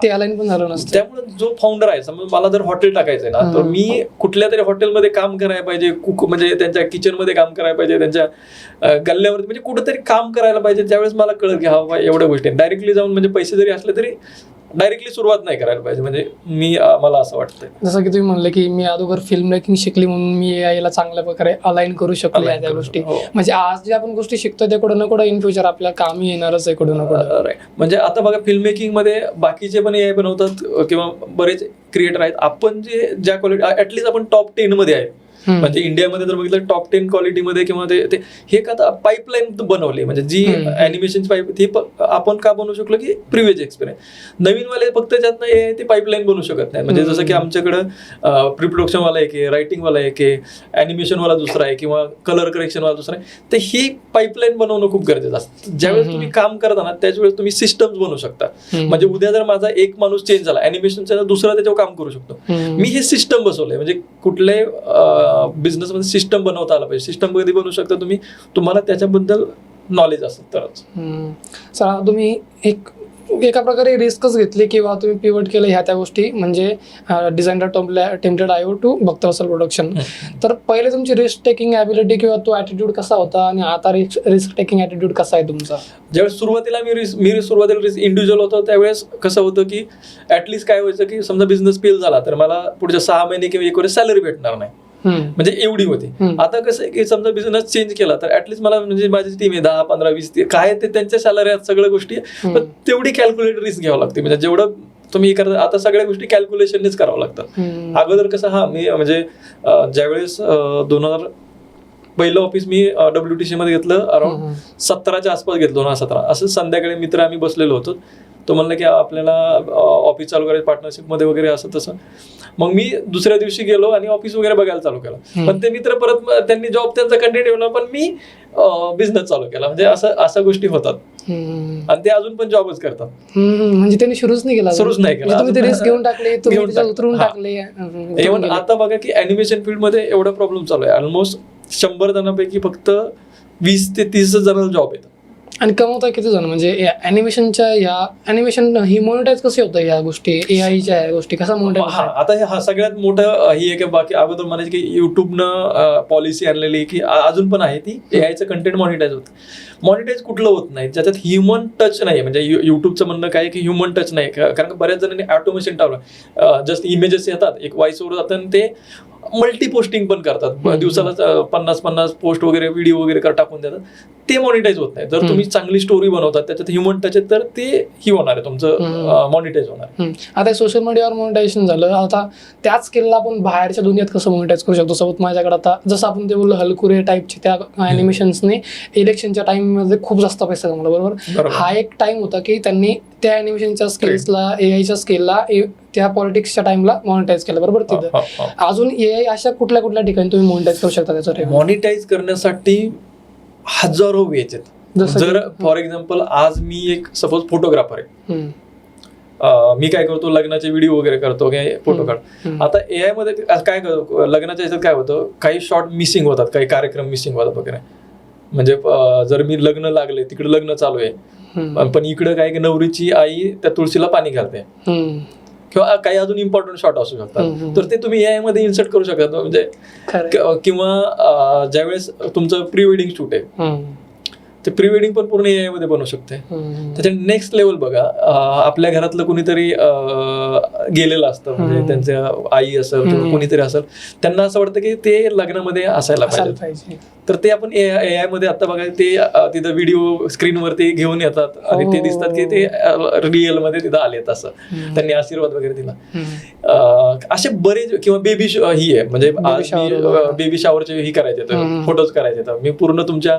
ते अलाइन पण झालं नसतं. त्यामुळे जो फाउंडर आहे, समज मला जर हॉटेल टाकायचंय ना, तर मी कुठल्या तरी हॉटेलमध्ये काम करायला पाहिजे, कुक म्हणजे त्यांच्या किचनमध्ये काम करायला पाहिजे, त्यांच्या गल्ल्यावरती म्हणजे कुठेतरी काम करायला पाहिजे. त्यावेळेस मला कळत की हा एवढ्या गोष्टी डायरेक्टली जाऊन म्हणजे पैसे जरी असले तरी डायरेक्टली सुरुवात नाही करायला पाहिजे, म्हणजे मला असं वाटतंय. जसं की तुम्ही म्हणले की मी अगोदर फिल्म मेकिंग शिकली म्हणून मी AI ला चांगल्या प्रकारे अलाइन करू शकलो या गोष्टी. म्हणजे आज जे आपण गोष्टी शिकतोय ते कुठं ना कुठं इन फ्युचर आपल्याला कामी येणारच आहे कुठं ना कुठं. राईट. म्हणजे आता बघा फिल्म मेकिंग मध्ये बाकीचे पण AI बनवतात किंवा बरेच क्रिएटर आहेत. आपण ज्या क्वालिटी ऍटलीस्ट आपण टॉप 10 मध्ये आहे, म्हणजे इंडियामध्ये जर बघितलं टॉप 10 क्वालिटीमध्ये किंवा ते हे का पाईपलाईन बनवली, म्हणजे जी ॲनिमेशनची पाईप ती आपण का बनवू शकलो की प्रिव्हियस एक्सपिरियन्स. नवीनवाले फक्त ज्यातनं हे ते पाईपलाईन बनवू शकत नाही. म्हणजे जसं की आमच्याकडं प्री प्रोडक्शनवाला एक आहे, रायटिंगवाला एक आहे, ॲनिमेशनवाला दुसरा आहे किंवा कलर करेक्शनवाला दुसरा आहे. तर ही पाईपलाईन बनवणं खूप गरजेचं असतं. ज्यावेळेस तुम्ही काम करता ना त्याच वेळेस तुम्ही सिस्टम्स बनवू शकता. म्हणजे उद्या जर माझा एक माणूस चेंज झाला ॲनिमेशनचा, दुसरा त्याच्यावर काम करू शकतो. मी हे सिस्टम बसवलंय. म्हणजे कुठले बिझनेसमध्ये सिस्टम बनवता आला पाहिजे. सिस्टम कधी बनवू शकता तुम्ही, तुम्हाला त्याच्याबद्दल नॉलेज असेल तरच. चला, तुम्ही एका प्रकारे रिस्कच घेतली किंवा तुम्ही पिवट केलं ह्या त्या गोष्टी, म्हणजे designer template IO to Bhaktavatsal production. तर पहिले तुमची रिस्क टेकिंग ॲबिलिटी किंवा तो ॲटिट्यूड कसा होता आणि आता रिस्क टेकिंग ॲटिट्यूड कसा आहे तुमचा? ज्यावेळेस सुरुवातीला मी सुरुवातीला इंडिव्हिज्युअल होतो त्यावेळेस कसं होतं की ऍटलीस्ट काय व्हायचं की समजा बिझनेस फेल झाला तर मला पुढच्या 6 महिने किंवा 1 वर्ष सॅलरी भेटणार नाही, म्हणजे एवढी होती. आता कसं आहे की समजा बिझनेस चेंज केला तर ऍटलीस्ट मला म्हणजे माझी टीम आहे 10, 15, 20 काय ते त्यांच्या सॅलरी आहेत, सगळ्या गोष्टी, पण तेवढी कॅल्क्युलेट रिस्क घ्यावं लागते. म्हणजे जेवढं तुम्ही करता आता सगळ्या गोष्टी कॅल्क्युलेशननेच करावं लागतात. अगोदर कसं मी म्हणजे ज्यावेळेस 2000 पहिलं ऑफिस मी WTC मध्ये घेतलं, अराउंड 17च्या आसपास घेतलं, 2017. असं संध्याकाळी मित्र आम्ही बसलेलो होतो. तो म्हणला की आपल्याला ऑफिस चालू करायचं पार्टनरशिपमध्ये वगैरे असं तसं. मग मी दुसऱ्या दिवशी गेलो आणि ऑफिस वगैरे बघायला चालू केलं. पण ते मित्र परत त्यांनी जॉब त्यांचा कंटिन्यू ठेवला, पण मी बिझनेस चालू केला. म्हणजे अशा गोष्टी होतात आणि ते अजून पण जॉबच करतात. म्हणजे त्यांनी सुरूच नाही केला. तुम्ही रिस्क घेऊन टाकले, उतरून टाकले. इव्हन आता बघा की ॲनिमेशन फील्डमध्ये एवढा प्रॉब्लेम चालू आहे. ऑलमोस्ट 100 जणांपैकी फक्त 20 ते 30 जणांना जॉब येतात. आणि कमवता किती जण? म्हणजे ॲनिमेशनच्या ॲनिमेशन ही मॉनिटाईज कशी होतं या गोष्टी, AIच्या गोष्टी कसा मॉनिटाईज? आता हा सगळ्यात मोठं ही आहे की बाकी अगोदर म्हणायचं की युट्यूबनं पॉलिसी आणलेली की अजून पण आहे ती, AIचं कंटेंट मॉनिटाईज होतं. मॉनिटाईज कुठलं होत नाही ज्याच्यात ह्युमन टच नाही. म्हणजे युट्यूबचं म्हणणं काय की ह्युमन टच नाही, कारण बऱ्याच जणांनी ऑटोमेशन टाकलं. जस्ट इमेजेस येतात, एक व्हॉइस ओव्हर जातं आणि ते मल्टी पोस्टिंग पण करतात. दिवसाला 50 पोस्ट वगैरे व्हिडिओ वगैरे टाकून देतात. ते मॉनिटाईज होत नाही. जर तुम्ही चांगली स्टोरी बनवतात त्याच्यात ह्युमन टच आहे तर ते ही होणार आहे, तुमचं मॉनिटाईज होणार. आता सोशल मीडियावर मॉनिटायझेशन झालं, आता त्याच स्किलला आपण बाहेरच्या दुनियेत कसं मॉनिटाईज करू शकतो? सोबत माझ्याकडे आता जसं आपण ते बोललो हलकुरे टाईपचे त्या ॲनिमेशन्सने इलेक्शनच्या टाइममध्ये खूप जास्त पैसा कमवला, बरोबर? हा एक टाइम होता की त्यांनी त्या ॲनिमेशनच्या स्किल्सला, AIच्या स्किलला त्या पॉलिटिक्सच्या टाइमला मॉनिटाईज केलं, बरोबर? तिथं अजून AI अशा कुठल्या ठिकाणी तुम्ही मॉनिटाईज करू शकता त्याचं? मॉनिटाईज करण्यासाठी हजारो वेज आहेत. जर फॉर एक्झाम्पल आज मी एक सपोज फोटोग्राफर आहे, मी काय करतो लग्नाचे व्हिडिओ वगैरे करतो, फोटो काढ. आता AI मध्ये काय करतो, लग्नाच्या ह्याच्यात काय होतं, काही शॉर्ट मिसिंग होतात, काही कार्यक्रम मिसिंग होतात वगैरे. म्हणजे जर मी लग्न लागले, तिकडे लग्न चालू आहे, पण इकडे काय की नवरीची आई त्या तुळशीला पाणी घालते किंवा काही अजून इम्पॉर्टंट शॉट असू शकतात, तर ते तुम्ही AI मध्ये इन्सर्ट करू शकता. म्हणजे किंवा ज्यावेळेस तुमचं प्री वेडिंग शूट आहे ते प्री वेडिंग पण पूर्ण AI मध्ये बनवू शकते. त्याच्या नेक्स्ट लेवल बघा, आपल्या घरातलं कुणीतरी गेलेलं असतं, म्हणजे त्यांच्या आई असेल किंवा कुणीतरी असेल, त्यांना असं वाटतं की ते लग्नामध्ये असायला पाहिजे, तर ते आपण AI मध्ये आता बघा ते तिथं व्हिडिओ स्क्रीनवरती घेऊन येतात आणि ते दिसतात की ते रिअल मध्ये तिथं आलेत, असं त्यांनी आशीर्वाद वगैरे दिला. असे बरेच, किंवा बेबी ही आहे, म्हणजे बेबी शॉवरचे ही करायचे तर फोटोज करायचे, तर मी पूर्ण तुमच्या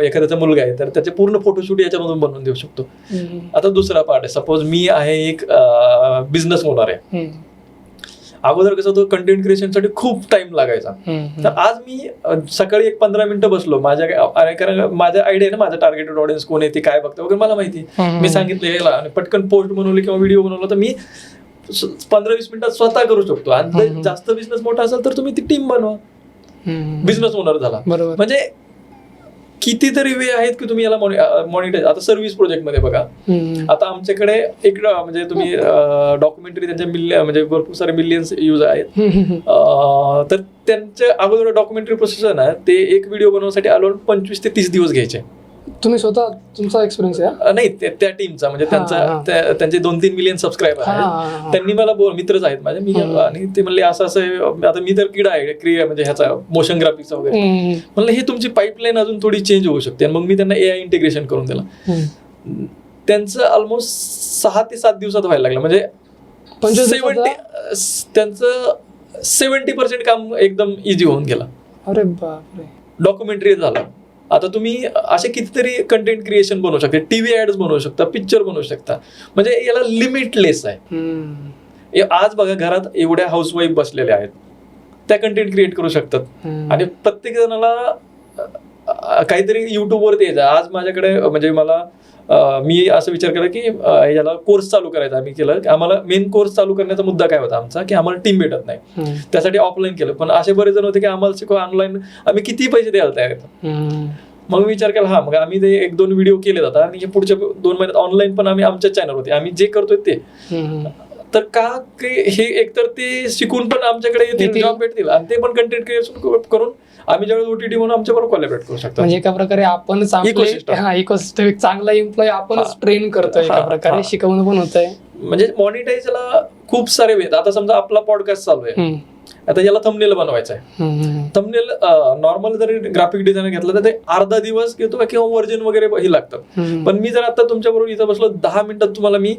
एखाद्याचा मुलगा आहे तर त्याचे पूर्ण फोटोशूट याच्यामधून बनवून देऊ शकतो. आता दुसरा पार्ट आहे, सपोज मी आहे एक बिझनेस ओनर आहे. अगोदर कसं होतं, कंटेंट क्रिएशनसाठी खूप टाइम लागायचा, तर आज मी सकाळी 15 मिनिटं बसलो, कारण माझ्या आयडिया ना, माझा टार्गेटेड ऑडियन्स कोण आहे, ते काय बघतं वगैरे मला माहिती, मी सांगितलं याला आणि पटकन पोस्ट बनवली किंवा व्हिडिओ बनवला तर मी 15-20 मिनिटात स्वतः करू शकतो. आणि जास्त बिझनेस मोठा असेल तर तुम्ही ती टीम बनवा, बिझनेस ओनर झाला. म्हणजे कितीतरी वे आहेत की तुम्ही याला मॉनिटाईज. आता सर्व्हिस प्रोजेक्ट मध्ये बघा, आता आमच्याकडे एक म्हणजे तुम्ही डॉक्युमेंटरी त्यांच्या म्हणजे भरपूर सारे मिलियन्स यूज आहेत, तर त्यांच्या अगोदर डॉक्युमेंटरी प्रोसेस आहे ना, ते एक व्हिडिओ बनवण्यासाठी अलाउड 25 ते 30 दिवस घ्यायचे. तुम्ही स्वतः तुमचा एक्सपिरियन्स आहे? नाही, त्या टीमचा, म्हणजे त्यांचे 2-3 मिलियन सबस्क्रायबर आहेत. त्यांनी मला मित्रच आहेत माझे, मी आणि ते म्हणले असं असं, आता मी तर किडा आहे क्रिया म्हणजे ह्याचा मोशन ग्राफिक्सचा वगैरे, म्हणलं हे तुमची पाईपलाईन अजून थोडी चेंज होऊ शकते. आणि मग मी त्यांना AI इंटिग्रेशन करून दिलं. त्यांचं ऑलमोस्ट 6 ते 7 दिवसात व्हायला लागलं, म्हणजे त्यांचं 70% काम एकदम इझी होऊन गेलं. अरे बापरे. डॉक्युमेंटरी झालं. आता तुम्ही असे कितीतरी कंटेंट क्रिएशन बनवू शकता, टीव्ही ऍड्स बनवू शकता, पिक्चर बनवू शकता, म्हणजे याला लिमिटलेस आहे. आज बघा घरात एवढ्या हाऊसवाईफ बसलेल्या आहेत, त्या कंटेंट क्रिएट करू शकतात. आणि प्रत्येक जणाला काहीतरी युट्यूबवरती यायचं. आज माझ्याकडे म्हणजे मी असं विचार केला की याला कोर्स चालू करायचा. आम्ही केलं, आम्हाला मेन कोर्स चालू करण्याचा मुद्दा काय होता आमचा, की आम्हाला टीम भेटत नाही, त्यासाठी ऑफलाईन केलं. पण असे बरेच जण होते की आम्हाला शिकवा ऑनलाईन, आम्ही किती पैसे द्यायला तयार आहेत. मग विचार केला, मग आम्ही ते 1-2 व्हिडिओ केले जातात आणि हे पुढच्या 2 महिन्यात ऑनलाईन पण आम्ही आमच्या चॅनल होते, आम्ही जे करतोय ते. तर का हे एकतर ते शिकून पण आमच्याकडे येतील, जॉब भेटतील, आणि ते पण कंटेंट क्रिएशन करून आम्ही ज्यावेळेस OTT म्हणून आमच्याबरोबर कोलॅबरेट करू शकतो. म्हणजे एका प्रकारे आपण इकोसिस्टम एक चांगला एम्प्लॉय आपणच ट्रेन करतोय, एका प्रकारे शिकवणं पण होतंय. म्हणजे मॉनिटाईजला खूप सारे वेळ. आता समजा आपला पॉडकास्ट चालू आहे, आता याला थंबनेल बनवायचं आहे. थंबनेल नॉर्मल जरी ग्राफिक डिझायनर घेतलं तर ते अर्धा दिवस घेतो किंवा वर्जन वगैरे ही लागतात. पण मी जर आता तुमच्याबरोबर इथं बसलो 10 मिनिटात तुम्हाला मी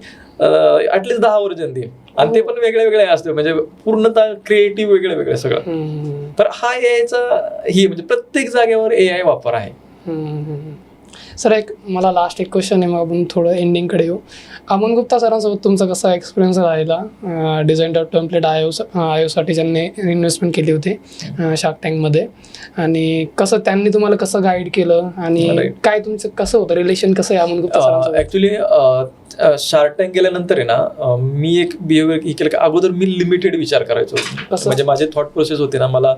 ऍटलीस्ट 10 वर्जन देईन, आणि ते पण वेगळे वेगळे असते, म्हणजे पूर्णतः क्रिएटिव्ह वेगळे वेगळे सगळं. तर हा AIचा ही म्हणजे प्रत्येक जागेवर AI वापर आहे. सर, मला लास्ट एक क्वेश्चन आहे, मग आपण थोडं एंडिंगकडे येऊ. अमन गुप्ता सरांसोबत तुमचा कसा एक्सपिरियन्स राहिला? डिझाईन टेम्पलेट आयोसाठी ज्यांनी इन्व्हेस्टमेंट केली होती शार्क टँकमध्ये, आणि कसं त्यांनी तुम्हाला कसं गाईड केलं, आणि काय तुमचं कसं होतं रिलेशन, कसं आहे अमन गुप्ता सरांसोबत? ऍक्च्युली शार्क टँक गेल्यानंतर आहे ना, मी एक बिहेवियर ही केलं की अगोदर मी लिमिटेड विचार करायचो. म्हणजे माझे थॉट प्रोसेस होते ना, मला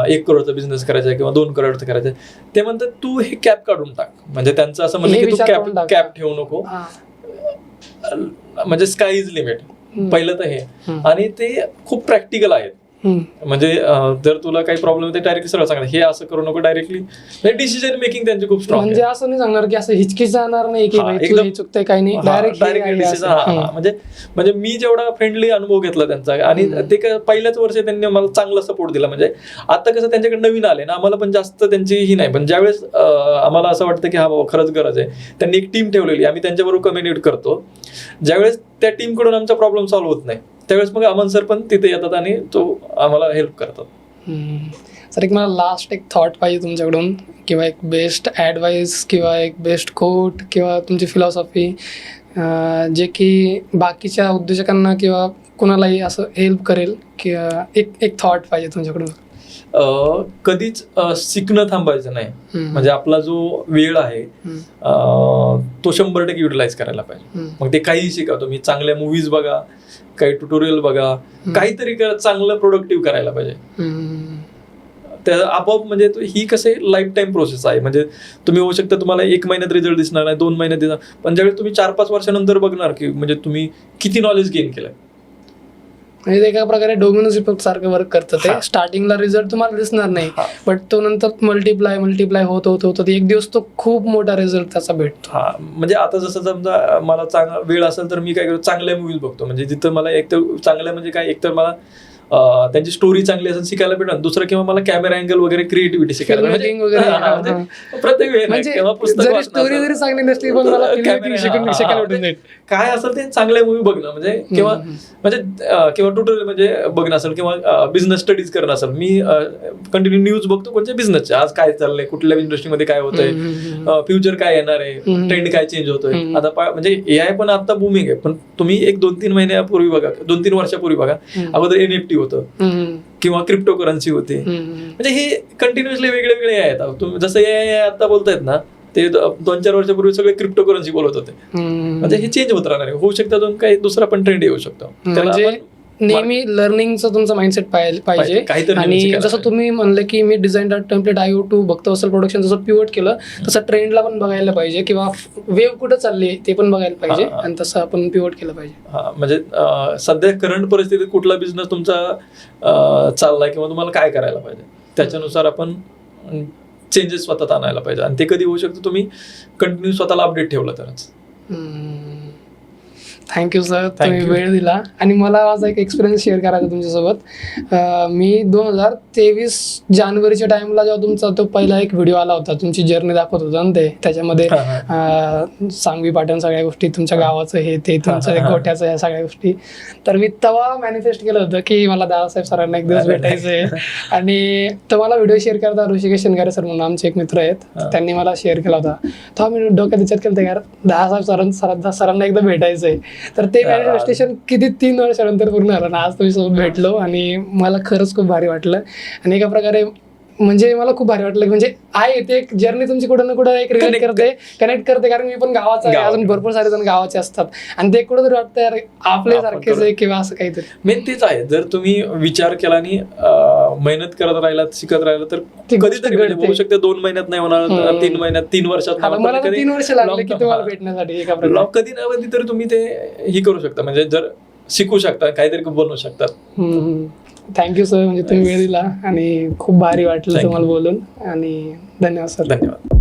1 करोडचा बिझनेस करायचा आहे किंवा 2 करोडचा करायचा आहे, ते म्हणतात तू हे कॅप काढून टाक. म्हणजे त्यांचं असं म्हणणं की तू कॅप ठेवू नको, म्हणजे स्काय इज लिमिट. पहिलं तर हे, आणि ते खूप प्रॅक्टिकल आहेत. म्हणजे जर तुला काही प्रॉब्लेम होते डायरेक्टली सरळ सांगणार, हे असं करू नको, डायरेक्टली. डिसिजन मेकिंग त्यांची खूप स्ट्रॉंग. म्हणजे असं नाही सांगणार की असं हिचकिच जाणार नाही की एकदम चुकतंय काही नाही, डायरेक्ट डिसिजन. म्हणजे मी जेवढा फ्रेंडली अनुभव घेतला त्यांचा, आणि ते पहिल्याच वर्षी त्यांनी मला चांगला सपोर्ट दिला. म्हणजे आता कसं त्यांच्याकडे नवीन आले ना, आम्हाला पण जास्त त्यांची ही नाही, पण ज्यावेळेस आम्हाला असं वाटतं की हा बाबा खरंच गरज आहे, त्यांनी एक टीम ठेवलेली, आम्ही त्यांच्याबरोबर कम्युनिकेट करतो. ज्यावेळेस त्या टीमकडून आमचा प्रॉब्लेम सॉल्व्ह होत नाही, त्यावेळेस मग अमन सर पण तिथे येतात आणि तो आम्हाला हेल्प करतात. सर, एक मला लास्ट एक थॉट पाहिजे तुमच्याकडून, किंवा एक बेस्ट ॲडवाईस किंवा एक बेस्ट कोट किंवा तुमची फिलॉसॉफी, जे की बाकीच्या उद्योजकांना किंवा कुणालाही असं हेल्प करेल, किंवा एक थॉट पाहिजे तुमच्याकडून. कधीच शिकणं थांबायचं नाही. म्हणजे आपला जो वेळ आहे तो 100% युटिलाइज करायला पाहिजे. मग ते काही शिका, तुम्ही चांगल्या मूवीज बघा, काही ट्युटोरियल बघा, काहीतरी चांगलं प्रोडक्टिव्ह करायला पाहिजे. त्या आपोआप म्हणजे ही कसं लाईफ टाईम प्रोसेस आहे. म्हणजे तुम्ही होऊ शकता तुम्हाला 1 महिन्यात रिझल्ट दिसणार नाही, 2 महिन्यात दिसणार, पण ज्यावेळेस तुम्ही 4-5 वर्षानंतर बघणार की म्हणजे तुम्ही किती नॉलेज गेन केलंय. म्हणजे ते एका प्रकारे डोमिनोज इफेक्ट सारखं वर्क करतं ते. हा. स्टार्टिंगला रिझल्ट तुम्हाला दिसणार नाही, हा. बट तो नंतर मल्टिप्लाय होत एक दिवस तो खूप मोठा रिझल्ट त्याचा भेटतो. हा, म्हणजे आता जसं समजा मला चांगला वेळ असेल तर मी काय करतो, चांगल्या मूवीज बघतो. म्हणजे जिथं मला एक तर चांगलं म्हणजे काय, एक तर मला त्यांची स्टोरी चांगली असेल शिकायला भेटेल, दुसरं किंवा मला कॅमेरा अँगल वगैरे क्रिएटिव्हिटी शिकायला Filmmaking वगैरे, म्हणजे प्रत्येक वेळेला म्हणजे किंवा पुस्तक जरी वाचणं स्टोरी असेल, जरी चांगली नसली पण मला filmmaking शिकायला भेटून जाईल. काय असेल ते चांगल्या मूवी बघणं म्हणजे किंवा म्हणजे किंवा ट्युटोरियल म्हणजे बघणं असेल किंवा बिझनेस स्टडीज करणं असेल. मी कंटिन्यू न्यूज बघतो कोणत्या बिझनेसचे, आज काय चाललंय, कुठल्या इंडस्ट्रीमध्ये काय होतंय, फ्युचर काय येणार आहे, ट्रेंड काय चेंज होतोय. आता म्हणजे AI पण आता बुमिंग आहे, पण तुम्ही एक 2-3 महिन्यापूर्वी बघा, 2-3 वर्षापूर्वी बघा, अगोदर NFT होतं किंवा क्रिप्टोकरन्सी होती. म्हणजे हे कंटिन्युअसली वेगळे वेगळे आहेत. तुम्ही जसं AI आता बोलतायत ना, ते 2-4 वर्षापूर्वी सगळे क्रिप्टोकरन्सी बोलत होते. म्हणजे हे चेंज होत राहणार आहे. होऊ शकतं अजून काही दुसरा पण ट्रेंड येऊ शकतो. म्हणजे नेहमी लर्निंगचं तुमचं माइंडसेट पाहिजे. आणि जसं तुम्ही म्हणलं की मी डिझाईन टेम्पलेट IO2 बघतो असेल प्रोडक्शन, जसं पिवट केलं तसं ट्रेंडला पण बघायला पाहिजे किंवा वेव कुठं चालली ते पण बघायला पाहिजे आणि तसं आपण पिवट केलं पाहिजे. हा, म्हणजे सध्या करंट परिस्थितीत कुठला बिझनेस तुमचा चाललाय किंवा तुम्हाला काय करायला पाहिजे त्याच्यानुसार आपण चेंजेस स्वतःत आणायला पाहिजे. आणि ते कधी होऊ शकतं, तुम्ही कंटिन्यू स्वतःला अपडेट ठेवलं तरच. थँक्यू सर, तुम्ही वेळ दिला. आणि मला माझा एक एक्सपिरियन्स शेअर करायचा तुमच्यासोबत. मी 2023 जानेवारीच्या टाइमला जेव्हा तुमचा तो पहिला एक व्हिडिओ आला होता, तुमची जर्नी दाखवत होता ना ते, त्याच्यामध्ये सांगवी पाटण सगळ्या गोष्टी, तुमच्या गावाचं हे ते, तुमचं गोठ्याचं ह्या सगळ्या गोष्टी, तर मी तेव्हा मॅनिफेस्ट केलं होतं की मला दादासाहेब सरांना एक दिवस भेटायचं आहे. आणि तो मला व्हिडिओ शेअर करता ऋषिकेश शनगारे सर म्हणून आमचे एक मित्र आहेत, त्यांनी मला शेअर केला होता. तेव्हा मी डोक्यात विचार केला होता यार दादासाहेब सरांना एकदा भेटायचं आहे. तर ते मॅनिफेस्टेशन किती 3 वर्षानंतर पूर्ण झालं ना, आज तुमच्यासोबत भेटलो आणि मला खरंच खूप भारी वाटलं. आणि एका प्रकारे म्हणजे मला खूप भारी वाटलं, म्हणजे आहे ते एक जर्नी तुमची कुठं ना कुठं एक रिलेट करते, कनेक्ट करते. कारण मी पण गावाचा आहे, अजून भरपूर सारे जण गावाचे असतात आणि ते कुठं तरी वाटतं यार आपले सारखेच आहे किंवा असं काहीतरी. मेन तेच आहे, जर तुम्ही विचार केला आणि मेहनत करत राहिलात, शिकत राहिला तर कधीतरी होऊ शकते. 2 महिन्यात नाही होणार, 3 महिन्यात, 3 वर्षात. मला 3 वर्ष लागले की तुम्हाला भेटण्यासाठी. एका प्रकारे कधी ना कधी तरी तुम्ही ते ही करू शकता, म्हणजे जर शिकू शकता, काहीतरी बनवू शकतात. थँक्यू सर, म्हणजे तुम्ही वेळ दिला आणि खूप भारी वाटलं तुम्हाला बोलून. आणि धन्यवाद सर. धन्यवाद.